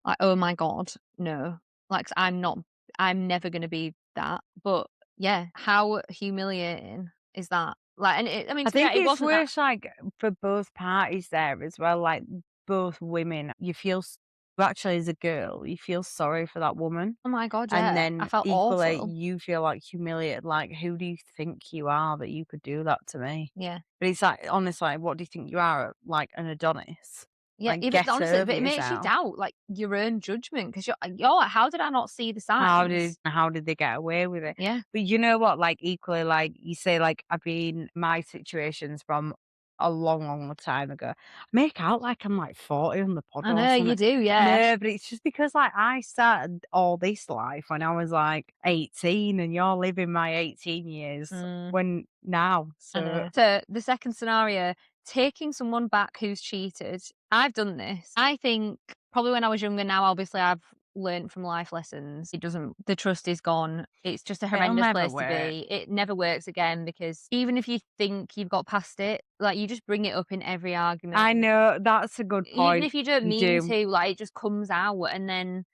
Like, "Oh my god, no." Like, 'cause I'm never gonna be that. But, yeah, how humiliating is that? Like, and I mean, I to be think fair, it it's wasn't that. worse, like, for both parties there as well, like, both women. You feel actually, as a girl, you feel sorry for that woman, Oh my god, and yeah. I then felt equally, awful. you feel, like, humiliated, like, "Who do you think you are that you could do that to me?" Yeah. But it's like, honestly, like, what do you think you are, like, an Adonis? Yeah, Like, even get honestly, over but it makes you yourself. doubt, like, your own judgment, 'cause you're like, "How did I not see the signs?" How did they get away with it? Yeah. But you know what? Like, equally, like, you say, like, I've been my situations from a long, long time ago. I make out like I'm, like, 40 on the pod I or know, you something. do, yeah. No, but it's just because, like, I started all this life when I was, like, 18, and you're living my 18 years Mm. when now, I so know. So the second scenario, taking someone back who's cheated. I've done this. I think probably when I was younger. Now, obviously, I've learned from life lessons. It doesn't, the trust is gone. It's just a it'll horrendous never place to work. be. It never works again because even if you think you've got past it, like you just bring it up in every I argument. know, that's a good Even point. if you don't You mean do. to, like it just comes out and then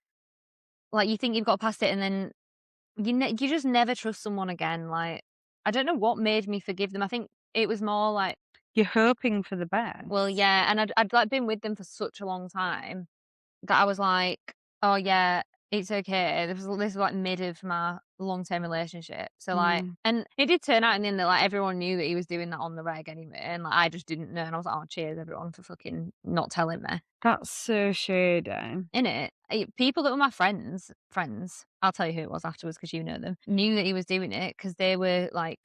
like you think you've got past it and then you just never trust someone again. Like I don't know what made me forgive them. I think it was more like, You're hoping for the well, best. yeah, and I'd, like, been with them for such a long time that I was like, "Oh, yeah, it's okay." This was, like, mid of my long-term relationship, so, like, Mm. and it did turn out in the end that, like, everyone knew that he was doing that on the reg anyway, and, like, I just didn't know, and I was like, "Oh, cheers everyone for fucking not telling me." That's so shady. Innit? People that were my friends, I'll tell you who it was afterwards because you know them, knew that he was doing it because they were, like,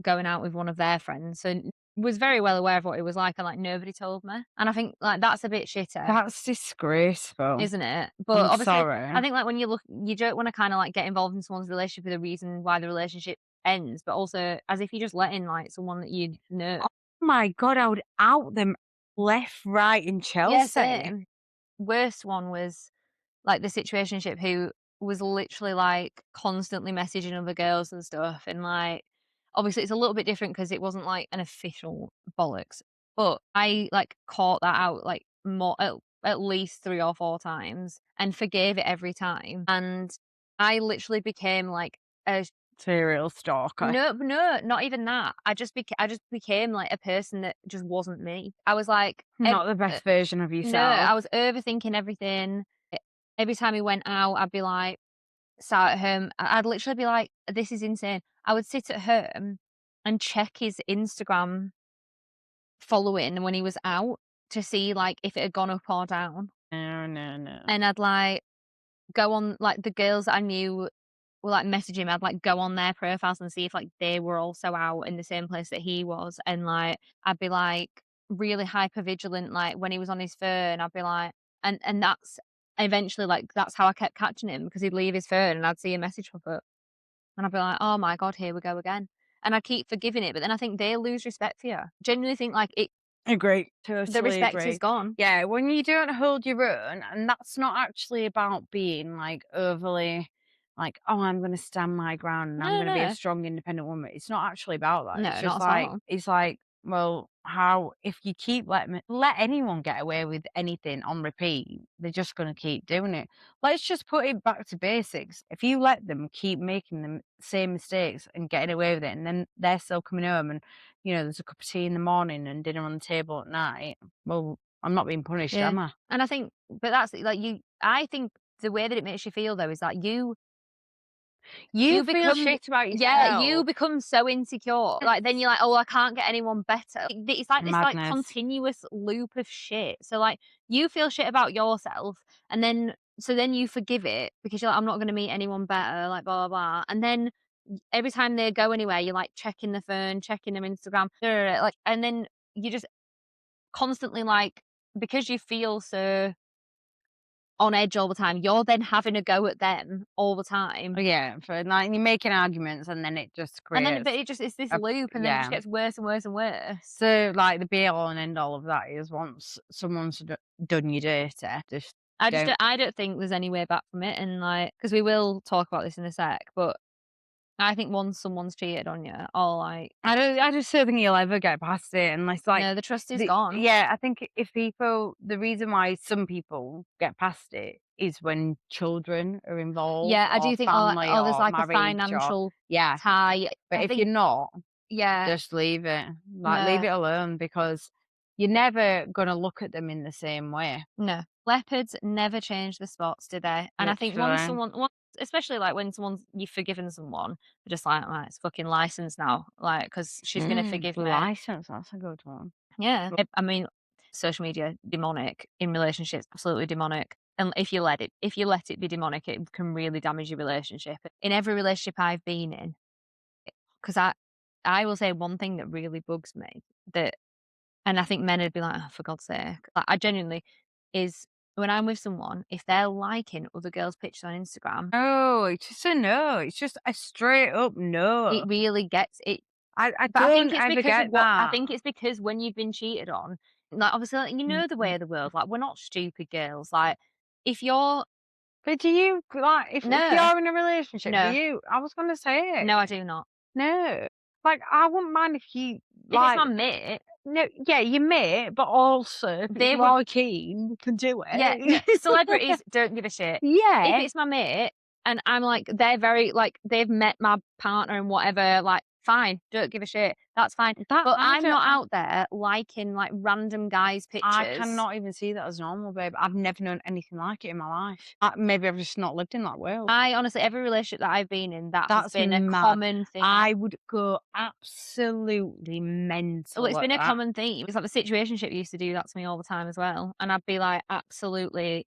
going out with one of their friends, so was very well aware of what it was like, and, like, nobody told me, and I think, like, that's a bit shitty, That's disgraceful. isn't it? But I'm obviously, I sorry. think, like, when you don't wanna kinda, like, get involved in someone's relationship with a reason why the relationship ends, but also as if you're just letting, like, someone that you know. Oh my god, I would out them left, right, and Yeah, Chelsea. same. Worst one was like the situationship who was literally like constantly messaging other girls and stuff. And like, obviously, it's a little bit different because it wasn't like an official bollocks. But I like caught that out like more at least 3 or 4 times and forgave it every time. And I literally became like a Serial stalker. no, no, not even that. I just became like a person that just wasn't me. I was like, Not the best version of no, yourself. I was overthinking everything. Every time he went out, I'd be like, sat at home. I'd literally be like, "This is insane." I would sit at home and check his Instagram following when he was out to see, like, if it had gone up or down, No, no, no. and I'd, like, go on like, the girls that I knew were, like, messaging me, I'd, like, go on their profiles and see if, like, they were also out in the same place that he was, and, like, I'd be, like, really hyper vigilant, like, when he was on his phone, I'd be like, and that's eventually, like, that's how I kept catching him because he'd leave his phone and I'd see a message pop up, and I'd be like, "Oh my god, here we go again." And I keep forgiving it, but then I think they lose respect for you. Genuinely think, like, Agree. the Totally respect is agree. gone. Yeah, when you don't hold your own, and that's not actually about being like overly like, oh, I'm gonna stand my ground and I'm No, gonna be a no. strong, independent woman. It's not actually about that. It's No, not just at like all. well, how if you keep let anyone get away with anything on repeat, they're just gonna keep doing it. Let's just put it back to basics. If you let them keep making the same mistakes and getting away with it, and then they're still coming home and there's a cup of tea in the morning and dinner on the table at night. Well, I'm not being punished, Yeah. am I? And I think but that's like I think the way that it makes you feel though is that you You You feel become shit about yeah, you yourself. become so insecure. Like, then you're like, "Oh, I can't get anyone better." It's like this, like, Madness. continuous loop of shit. So, like, you feel shit about yourself, and then then you forgive it because you're like, "I'm not gonna meet anyone better," like, blah, blah, blah, and then every time they go anywhere, you're, like, checking the phone, checking their Instagram, like, and then you just constantly, like, because you feel so on edge all the time, you're then having a go at them all the time. Yeah, for like you're making arguments and then it just And then but creates it's this a loop, and then it just yeah. gets worse and worse and worse. So like the be all and end all of that is once someone's done you dirty, just don't. I don't think there's any way back from it, and, like, because we will talk about this in a sec, but I think once someone's cheated on you, or, like, I just don't think you'll ever get past it unless like no, the trust is gone. yeah, I think if people the reason why some people get past it is when children are involved Yeah, I or do think, family there's, or like, a marriage or financial yeah. tie. But I if you're think not, yeah, just leave it. Like leave no, it alone because you're never gonna look at them in the same way. no. Leopards never change the spots, do they? And I think Literally. especially, like, when you've forgiven someone, they're just like, "Right, it's fucking licensed now," like, because she's gonna forgive me. License, that's a good one. Yeah. I mean, social media, demonic in relationships, absolutely demonic. And if you let it be demonic, it can really damage your relationship. In every relationship I've been in, because I will say one thing that really bugs me that, and I think men would be like, oh, for God's sake, like, I genuinely is when I'm with someone, if they're liking other girls' pictures on Instagram, No, it's just a no. It's just a straight up it no. really gets it. I But don't ever get I that. think it's because when you've been cheated on, like, obviously, like, you know the way Mm. of the world, like, we're not stupid girls, like, if you're But do you like if no, you're in a relationship, do no, you I was gonna say it. no, I do not. No. Like I wouldn't mind if you If it's like my mate, no yeah, you may, but also if they you would are keen, you can do yeah, no, it. celebrities don't give a shit. If Yeah, it's my mate and I'm like, they're very like, they've met my partner and whatever, like, fine, don't give a shit, that's fine. that But I'm not out there liking, like, random guys' I pictures. cannot even see that as normal, babe. I've never known anything like it in my life. Maybe I've just not lived in that world. I honestly, every relationship that I've been in, that has That's been a mad. common thing. I would go absolutely Well, it's mental at been a that. common theme. It's like the situationship used to do that to me all the time as well, and I'd be, like, absolutely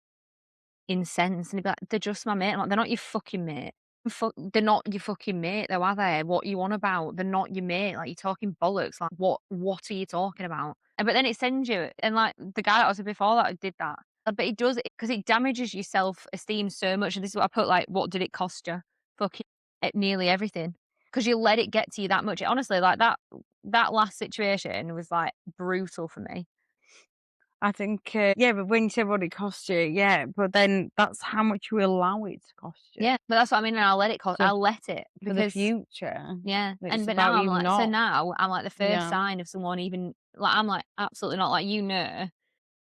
incensed, and he'd be like, "They're just my mate." I'm like, "They're not your fucking mate. They're not your fucking mate though, are they? What you on about? They're not your mate. Like, you're talking bollocks. Like, what are you talking about?" And but then it sends you, and, like, the guy that was with before that did that. But it does it because it damages your self-esteem so much, and this is what I put, like, what did it cost you? Fucking nearly everything, because you let it get to you that much. Honestly, like, that last situation was, like, brutal for me. I think, yeah, but when you say what it costs you, yeah, but then that's how much you allow it to cost you. Yeah, but that's what I mean, and So I'll let it for the because future, yeah, it's and but about now I'm you like not. now I'm like the first Yeah, sign of someone even like, I'm like, absolutely not, like,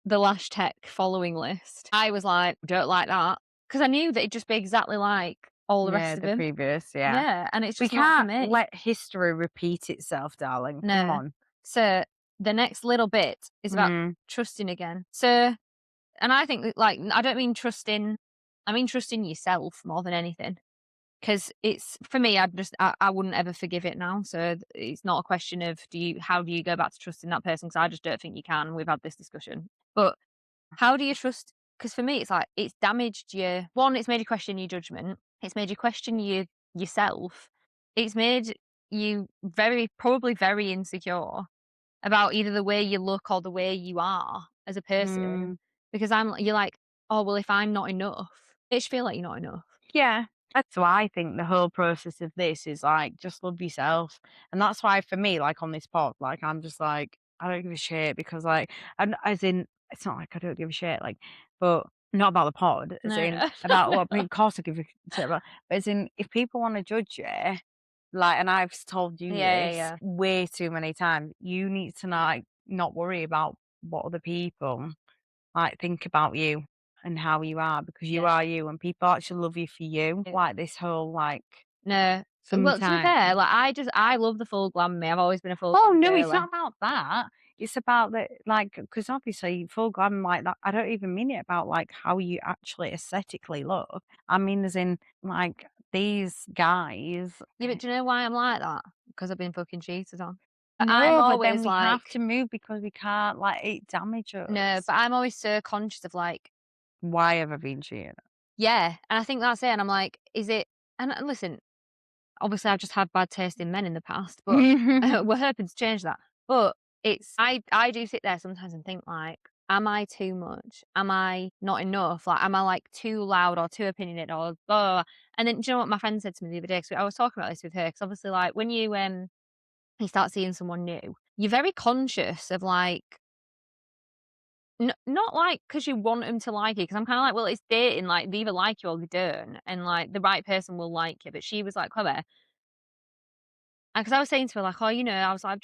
the Lash Tech following list. I was like, "Don't like that," because I knew that it'd just be exactly like all the yeah, rest of the them. previous, yeah. Yeah, and it's We just not for can't me. let history repeat itself, darling. Come No. on. So, the next little bit is about Mm. trusting again. So and I think that, like, I don't mean trusting I mean trusting yourself more than anything. 'Cause it's for me, I wouldn't ever forgive it now, so it's not a question of how do you go back to trusting that person? Because I just don't think you can, we've had this discussion. But how do you trust? Because for me, it's like, it's damaged you 1, it's made you question your judgment, it's made you question yourself, it's made you probably very insecure about either the way you look or the way you are as a person, Mm. because you're like, "Oh, well, if I'm not enough," it should feel like you're not enough. Yeah. That's why I think the whole process of this is like just love yourself. And that's why for me, like on this pod, like I'm just like, I don't give a shit because like and as in it's not like I don't give a shit, like but not about the pod, as No, in no. about what of course I give a shit about but as in if people want to judge you, like and I've told you Yeah, yeah, this yeah. way too many times, you need to like not worry about what other people like, think about you and how you are because you Yeah, are you and people actually love you for you. yeah. Like this whole like No. Well, to be sometimes fair, like, I love the full glam me, I've always been a full oh glam no, it's girly. not about that. It's about the like because obviously full glam like that. I don't even mean it about like how you actually aesthetically look. I mean as in like these guys Yeah, but do you know why I'm like that? Because I've been fucking cheated on. I'm no, but then always we have like to move because we can't let it damage no, us. but I'm always so conscious of like, Why have I been cheated? yeah, and I think that's it, and I'm like, is it and listen, obviously I've just had bad taste in men in the past, but we're hoping to change that. But it's I do sit there sometimes and think like, am I too much? Am I not enough? Like, am I like too loud or too opinionated or blah, blah, blah? And then do you know what my friend said to me the other day? 'Cause I was talking about this with her because obviously like when you start seeing someone new, you're very conscious of like not like because you want them to like you. Because 'cause I'm kinda like, well, it's dating, like, they either like you or they don't, and, like, the right person will like you, but she was like, "Chloe," because I was saying to her, like, "Oh, you know," I was like,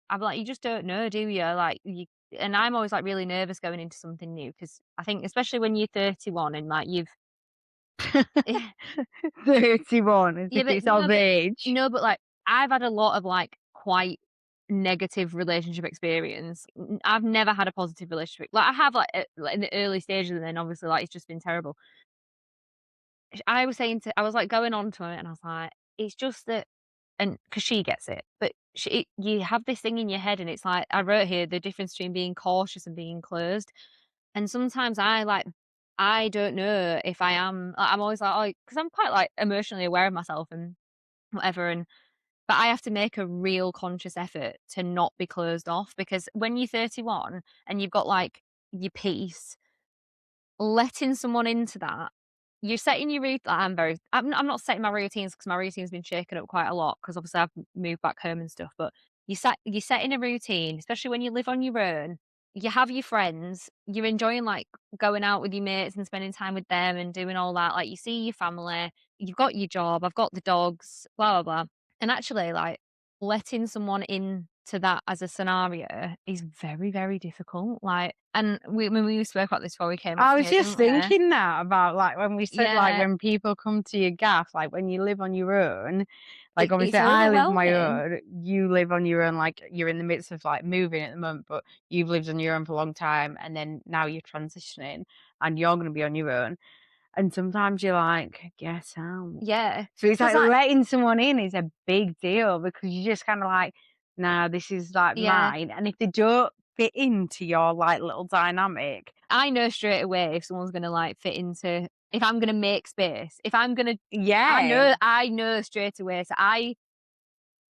I'm like, "You just don't know, do you?" Like, you and I'm always, like, really nervous going into something new because I think especially when you're 31 and, like, you've 31 as yeah, if but it's of age. like, I've had a lot of, like, quite negative relationship experience. I've never had a positive relationship. Like, I have, like, in the early stages, and then obviously, like, it's just been terrible. I was, like, going on to it, and I was like, "It's just that," and because she gets it, but you have this thing in your head, and it's like I wrote here the difference between being cautious and being closed, and sometimes I don't know if I am I'm always like, "Oh," because 'cause I'm quite, like, emotionally aware of myself and whatever, and but I have to make a real conscious effort to not be closed off because when you're 31 and you've got, like, your peace, letting someone into that, you're setting your I'm not setting my routines because my routine's been shaken up quite a lot because obviously I've moved back home and stuff, but you're setting a routine, especially when you live on your own. You have your friends, you're enjoying, like, going out with your mates and spending time with them and doing all that, like, you see your family, you've got your job, I've got the dogs, blah, blah, blah, and actually, like, letting someone into that as a scenario is very, very difficult, like and we spoke about this before we came off I was here, just didn't we? thinking that about, like, when we said, like, Yeah, when people come to your gaff, like, when you live on your own, like, obviously, it's I live on my overwhelming. own, you live on your own, like, you're in the midst of, like, moving at the moment, but you've lived on your own for a long time, and then now you're transitioning, and you're gonna be on your own, and sometimes you're like, "Get out." Yeah, So it's because like like letting someone in is a big deal because you're just kinda like, "Nah, this is, like, yeah, mine," and if they don't fit into your, like, little dynamic I know straight away if someone's gonna, like, fit into if I'm gonna make space, if I'm gonna yeah. I know straight away, so I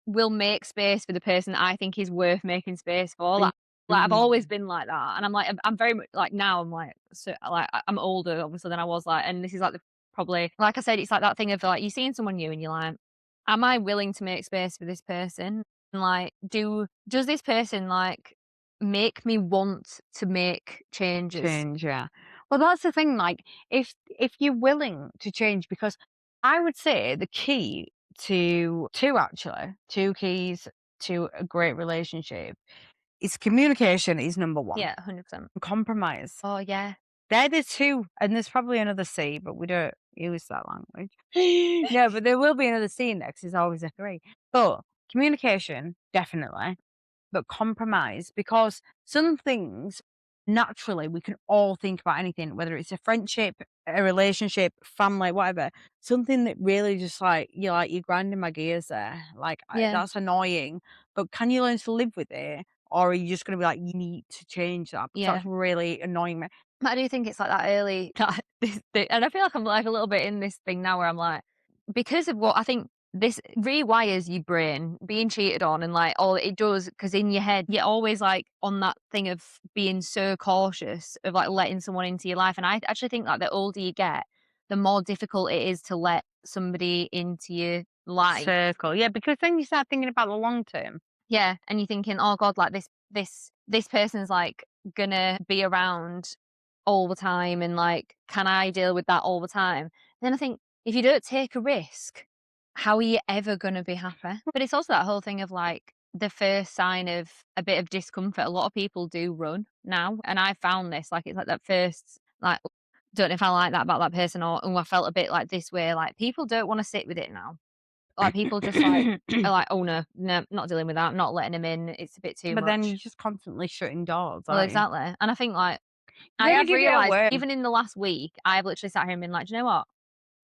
will make space for the person that I think is worth making space for, like, I've always Mhm. been like that, and I'm like I'm very much like, now I'm like, so like, I'm older obviously than I was, like and this is, like, the probably like I said, it's like that thing of, like, you're seeing someone new and you're like, "Am I willing to make space for this person?" And, like, does this person, like, make me want to make changes? Change, yeah. Well, that's the thing, like, if you're willing to change because I would say the key to 2 actually, 2 keys to a great relationship is communication is number 1, Yeah, 100%. and compromise. Oh, yeah. They're the 2, and there's probably another C, but we don't use that language. No, but there will be another C in there 'cause there's always a 3. But communication, definitely. But compromise because some things naturally we can all think about anything, whether it's a friendship, a relationship, family, whatever. Something that really just like you're grinding my gears there. Like Yeah, that's annoying. But can you learn to live with it? Or are you just gonna be like, you need to change that because yeah. that's really annoying me. But I do think it's like that early that this thing and I feel like I'm like a little bit in this thing now where I'm like because of what I think this rewires your brain being cheated on and like all it does because in your head you're always like on that thing of being so cautious of like letting someone into your life and I actually think that the older you get the more difficult it is to let somebody into your life. Circle. Yeah, because then you start thinking about the long term. Yeah, and you're thinking, "Oh god, like this person's like gonna be around all the time and like, can I deal with that all the time?" Then I think if you don't take a risk, how are you ever gonna be happy? But it's also that whole thing of like the first sign of a bit of discomfort. A lot of people do run now, and I found this like it's like that first like don't know if I like that about that person or oh I felt a bit like this way. Like people don't want to sit with it now. Like, people just, like, are like, "Oh, no, no, not dealing with that, not letting him in, it's a bit too But then you're much." just constantly shutting doors, Well, aren't you? exactly, and I think, like, You I gotta have give it a realised word. even in the last week, I have literally sat here and been like, "Do you know what?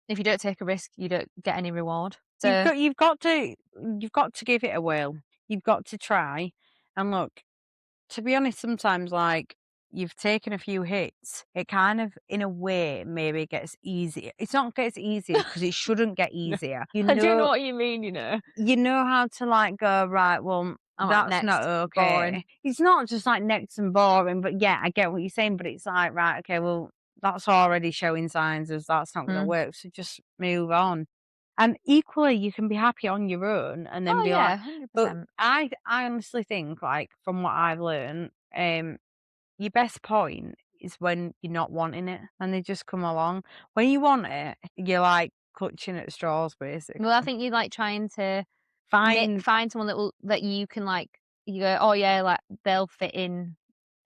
If you don't take a risk, you don't get any reward. You've So got you've got to you've got to give it a whirl. You've got to try. And look, to be honest, sometimes, like, you've taken a few hits, it kind of, in a way, maybe gets easier. It's not gets easier because it shouldn't get no, easier. I do know what you mean, You know how to, like, go, "Right, well, I'm like, that's not "Next, boring." okay." It's not just, like, next and boring, but yeah, I get what you're saying, but it's like, "Right, okay, well, that's already showing signs of that's not gonna Mm. work, so just move on." And equally, you can be happy on your own and then Oh, be yeah, like, but 100%. I honestly think, like, from what I've learned, your best point is when you're not wanting it and they just come along. When you want it, you're, like, clutching at straws, basically. Well, I think you're, like, trying to Find find someone that you can, like, you go, "Oh, yeah, like, they'll fit in,"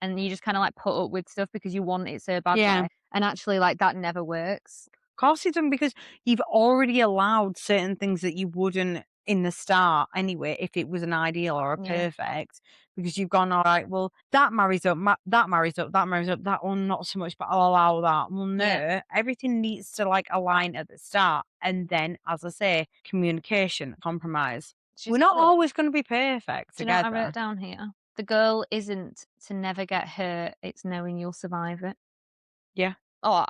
and you just kinda, like, put up with stuff because you want it so Yeah. badly, and actually, like, that never works. Course you don't, because you've already allowed certain things that you wouldn't in the start anyway, if it was an ideal or a Yeah. perfect, because you've gone, all right, well, that marries up, that marries up, that marries up, that one not so much, but I'll allow that. Well, Yeah. no, everything needs to, like, align at the start. And then, as I say, communication, compromise. She's We're not got it. always going to be perfect Do you know what I wrote together. down here? The goal isn't to never get hurt, it's knowing you'll survive it. Yeah. Oh,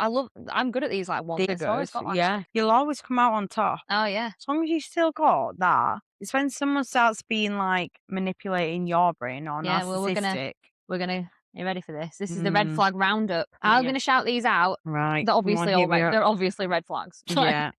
I'm good at these, like, one There bits. I've always goes. got, like, Yeah. You'll always come out on top. oh, yeah. As long as you still got that, it's when someone starts being, like, manipulating your brain or Yeah, well, narcissistic. we're gonna you ready for this? This is the red Mm, flag roundup. I'm yeah. gonna shout these out. Right. They're Come on, obviously all hit me red. up. They're obviously red flags. Like, Yeah.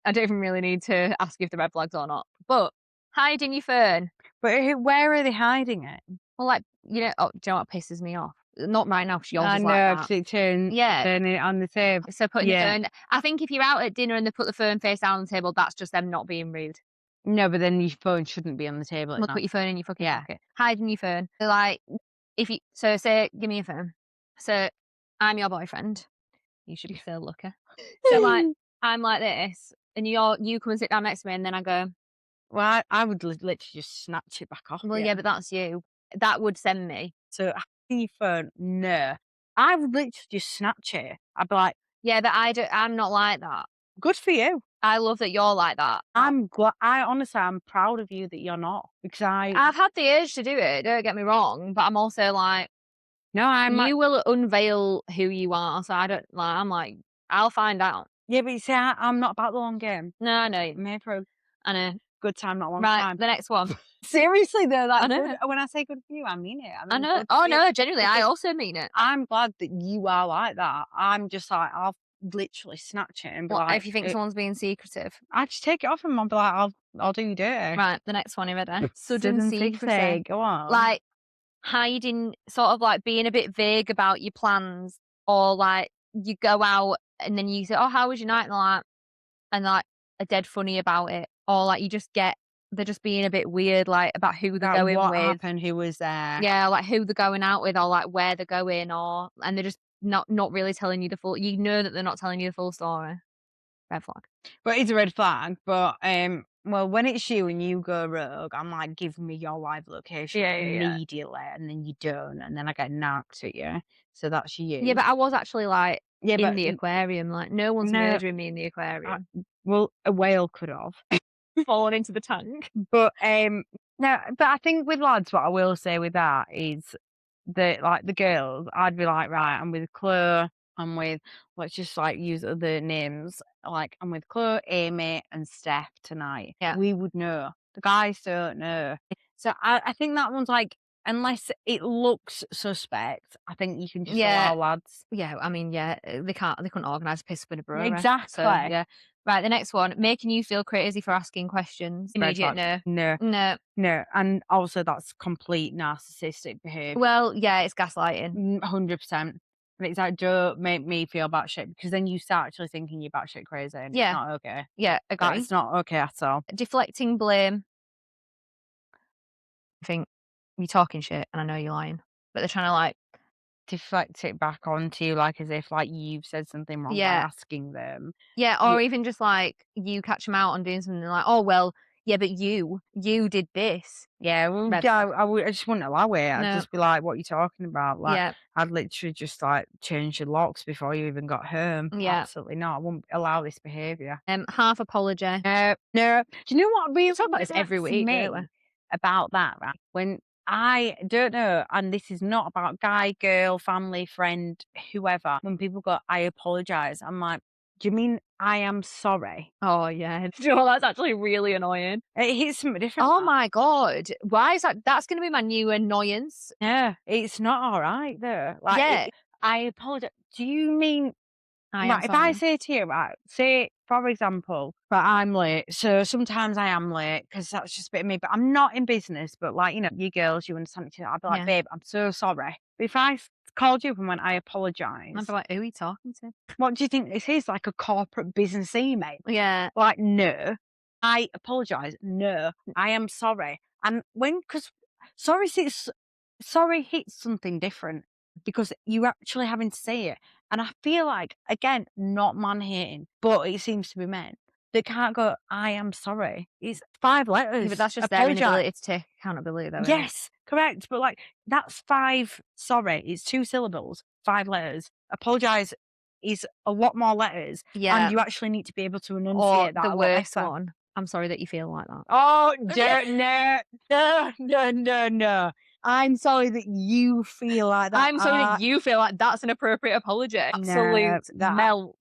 I don't even really need to ask if they're red flags or not. But hiding your phone. But where are they hiding it? Well, like, oh, do you know what pisses me off? Not right now, 'cause yours I is like know, that. 'cause it Yeah. turning it on the table. So putting your Yeah. phone I think if you're out at dinner and they put the phone face down on the table, that's just them not being rude. No, but then your phone shouldn't be on the table at Well, night. put your phone in your fucking Yeah. pocket. Hiding your phone. They're like, if you so say, "Give me your phone." So, I'm your boyfriend. You should be so lucky. So, like, I'm like this, and you come and sit down next to me, and then I go, Well, I would literally just snatch it back off "Well, you. yeah, but that's you." That would send me. So, hiding your phone, no. I would literally just snatch it. I'd be like, Yeah, but I'm not like that. "Good for you." I love that you're like that. I honestly, I'm proud of you that you're not, because I've had the urge to do it, don't get me wrong, but I'm also like, no, I'm like, you will unveil who you are, so I don't like, I'm like, I'll find out. yeah, but you see, I'm not about the long game. No, I know. I'm here for a I know. good time, not a long Right, time. the next one. Seriously though, I like, good, know. when I say good for you, I mean it. I I mean know. good Oh, for you, no, genuinely, I because also mean it. I'm glad that you are like that. I'm just like, I'll literally snatch it and be What like, if you think someone's being secretive? I just take it off him. I'll be like, I'll do you dirty. Right, the next one, you ready? Sudden Sudden secrecy. secrecy, go on. Like, hiding, sort of like being a bit vague about your plans, or like you go out and then you say, "Oh, how was your night?" And like are dead funny about it, or like they're just being a bit weird, like about who they're That going what with. happened, who was there. Yeah, like who they're going out with, or like where they're going, and they're just not really telling you the full. You know that they're not telling you the full story. Red flag. But it's a red flag. But well, when it's you and you go rogue, I'm like, give me your live location Yeah, yeah, yeah. immediately, and then you don't, and then I get knocked at you. So that's Yeah, you. but I was actually like Yeah, in but the aquarium. Like no one's no, murdering me in the I, aquarium. well, a whale could have. Falling into the tank. But no, but I think with lads, what I will say with that is that, like, the girls, I'd be like, right, I'm with Chloe, I'm with, let's just, like, use other names, like, I'm with Chloe, Amy, and Steph tonight. Yeah. We would know. The guys don't know. So I think that one's like, unless it looks suspect, I think you can just Yeah. allow lads. Yeah, I mean, yeah, they couldn't organise a piss up in a brewery. So, Exactly. yeah. Right, the next one, making you feel crazy for asking questions. Red Immediate flag. no. No, No. no. And also, that's complete narcissistic behavior. Well, yeah, it's gaslighting. 100%. And it's like, don't make me feel batshit, because then you start actually thinking you're batshit crazy, and it's Yeah, not okay. yeah, agree. That's not okay at all. Deflecting blame. I think you're talking shit and I know you're lying. But they're trying to like, Deflect it back onto you, like, as if, like, you've said something wrong by yeah, asking them. yeah, You or even just like you catch them out on doing something like, oh, well, Yeah, but you did this. Yeah, well, Red yeah, flag. I just wouldn't allow it. I'd No. just be like, "What are you talking about?" Like, Yeah. I'd literally just, like, change the locks before you even got home. Yeah. Absolutely not. I wouldn't allow this behaviour. Half apology. No, no. Do you know what We really talk about this every irritates week, don't we? me about that, right? When I don't know, and this is not about guy, girl, family, friend, whoever. When people go, "I apologise," I'm like, "Do you mean I am sorry?" Oh, yeah. Do you know what? That's actually really annoying. It hits something different, Oh that. my god. Why is that's gonna be my new annoyance. Yeah, it's not alright though. Like, Yeah. I apologise. Do you mean I am right, if I sorry. say to you, right, say, for example, right, I'm late, so sometimes I am late because that's just a bit of me, but I'm not in business, but like, you girls, you understand each other. I'd be like, Yeah. "Babe, I'm so sorry." But if I called you up and went, "I I'd be apologise," like, "Who are you talking to?" what do you think this is? Like a corporate business email? Yeah. Like, no. I apologise. No, I am sorry. And because sorry hits something different because you actually having to say it. And I feel like, again, not man hating, but it seems to be men. They can't go, I am sorry. It's 5 Yeah, but letters. that's just their Apologise. inability to take accountability though, isn't it? Yes, correct. But like that's 5 sorry, it's 2 syllables, 5 letters. Apologise is a lot more letters and Yeah. you actually need to be able to Or enunciate the that a lot worst better. one, "I'm sorry that you feel like that." Oh, don't no, no, no, no, no. I'm sorry that you feel like that. I'm sorry that you feel like that's an appropriate apology. No, Absolute that melt.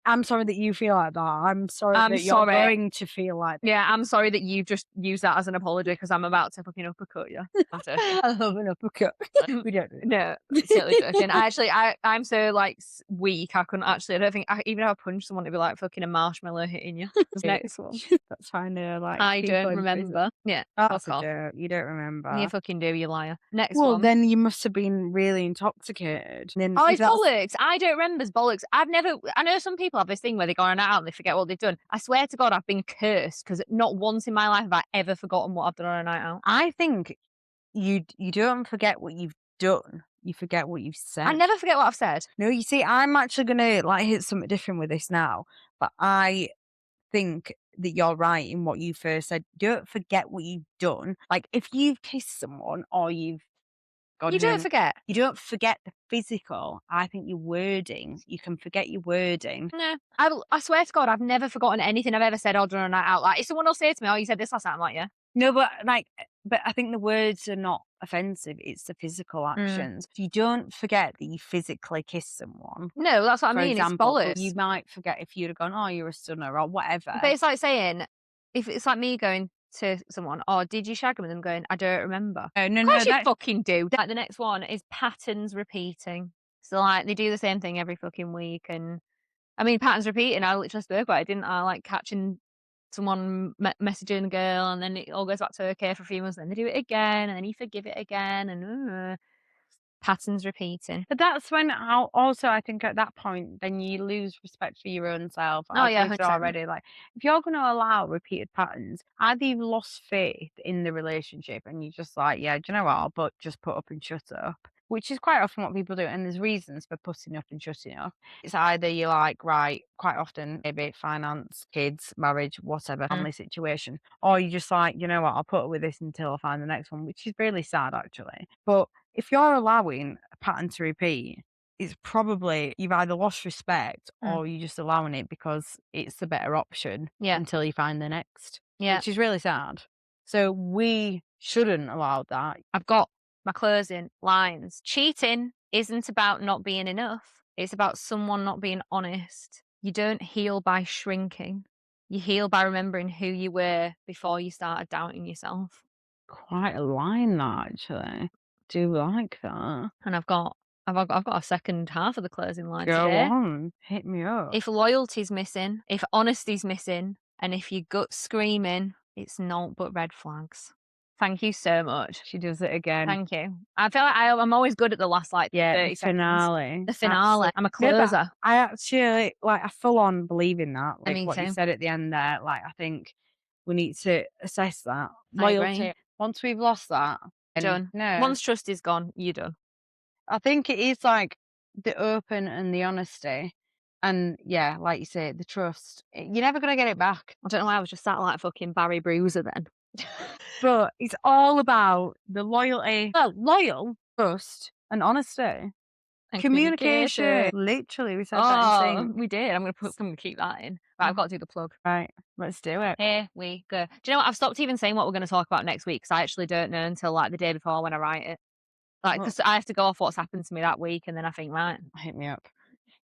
I'm sorry that you feel like that. I'm sorry I'm that you're sorry. going to feel like Yeah, I'm sorry that you just used that as an apology because 'cause I'm about to fucking uppercut you. I'm joking. I love an uppercut. We don't do No, totally that. joking. I'm so, like, weak, I couldn't actually I don't think even if I punched someone, it'd be like fucking a marshmallow hitting you. This next one. That's fine, like I people don't in prison. remember. Yeah, That's fuck a off. joke, you don't You remember. fucking do, you liar. Next Well, one. then you must have been really intoxicated. Then Oh, if it's that's bollocks. I don't remember, it's bollocks. I know some people have this thing where they go on a night out and they forget what they've done. I swear to God, I've been cursed because not once in my life have I ever forgotten what I've done on a night out. I think you don't forget what you've done, you forget what you've I said. never forget what I've said. No, you see, I'm actually gonna, like, hit something different with this now, but I think that you're right in what you first said. Don't forget what you've done. Like, if you've kissed someone or you've gone You don't home, forget. you don't forget the physical. I think your wording, you can forget your wording. No. I swear to God, I've never forgotten anything I've ever said or done on a night out. Like, if someone will say to me, "Oh, you said this last night," I'm like, "Yeah." No, but like, but I think the words are not offensive. It's the physical Mm. actions. If you don't forget that you physically kissed someone, No, that's what I for mean, it's example, but you bollocks. might forget if you'd have gone, "Oh, you're a stunner," or But whatever. it's like saying if it's like me going to someone, "Oh, did you shag 'em?" and them going, "I don't remember." No, no, Of no. course you That fucking do. Like, the next one is patterns repeating. So, like, they do the same thing every fucking week, and I mean, patterns repeating, I literally spoke about it, didn't I? Like, catching someone messaging a girl, and then it all goes back to okay for a few months, and then they do it again, and then you forgive it again, and patterns repeating. but that's when also I think at that point, then you lose respect for your own self, Oh, as yeah, we've said 100%. already. Like, if you're going to allow repeated patterns, either you've lost faith in the relationship and you're just like, yeah, do you know what? I'll but just put up and shut up, which is quite often what people do. And there's reasons for putting up and shutting up. It's either you're like, right, quite often, maybe finance, kids, marriage, whatever, Mm, family situation, or you just like, you know what? I'll put up with this until I find the next one, which is really sad, actually. But if you're allowing a pattern to repeat, it's probably you've either lost respect mm. or you're just allowing it because it's the better option Yeah, until you find the next, yeah. which is really sad. So we shouldn't allow that. I've got my closing lines. Cheating isn't about not being enough. It's about someone not being honest. You don't heal by shrinking. You heal by remembering who you were before you started doubting yourself. Quite a line that actually. Do like that. And I've got a second half of the closing line Go today. on, hit me up. If loyalty's missing, if honesty's missing, and if your gut's screaming, it's naught but red flags. Thank you so much. She does it again. Thank you. I feel like I'm always good at the last, like, Yeah, the 30 seconds. finale. The finale. Absolutely. I'm a No, but closer. I actually like I full on believe in that. I Like mean what you too. said at the end there. Like I think we need to assess that. I agree. Loyalty. Once we've lost that, and Done. no, Once trust is gone, you're done. I think it is like the open and the honesty. And yeah, like you say, the trust, you're never gonna get it back. I don't know why I was just sat like fucking Barry Bruiser then. But it's all about the loyalty, well, loyal, trust, and honesty. And Communication. communication. Literally, we said that in Oh, sync. we did. I'm gonna keep that in. Right, I've Oh, got to do the plug. right, let's do it. Here we go. Do you know what? I've stopped even saying what we're gonna talk about next week because I actually don't know until, like, the day before when I write it. Like, Well, because I have to go off what's happened to me that week, and then I think, "Right, hit me up.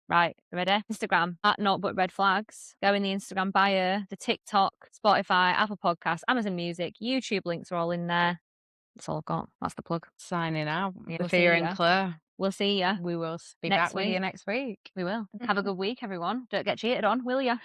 right, ready?" Instagram, at Naught But Red Flags. Go in the Instagram bio, the TikTok, Spotify, Apple Podcasts, Amazon Music, YouTube links are all in there. That's all I've got. That's the plug. Signing out. Yeah, we'll Sophia see and ya. Claire. We'll see ya We will be back next with you week. next week. We will. Have a good week, everyone. Don't get cheated on, will ya?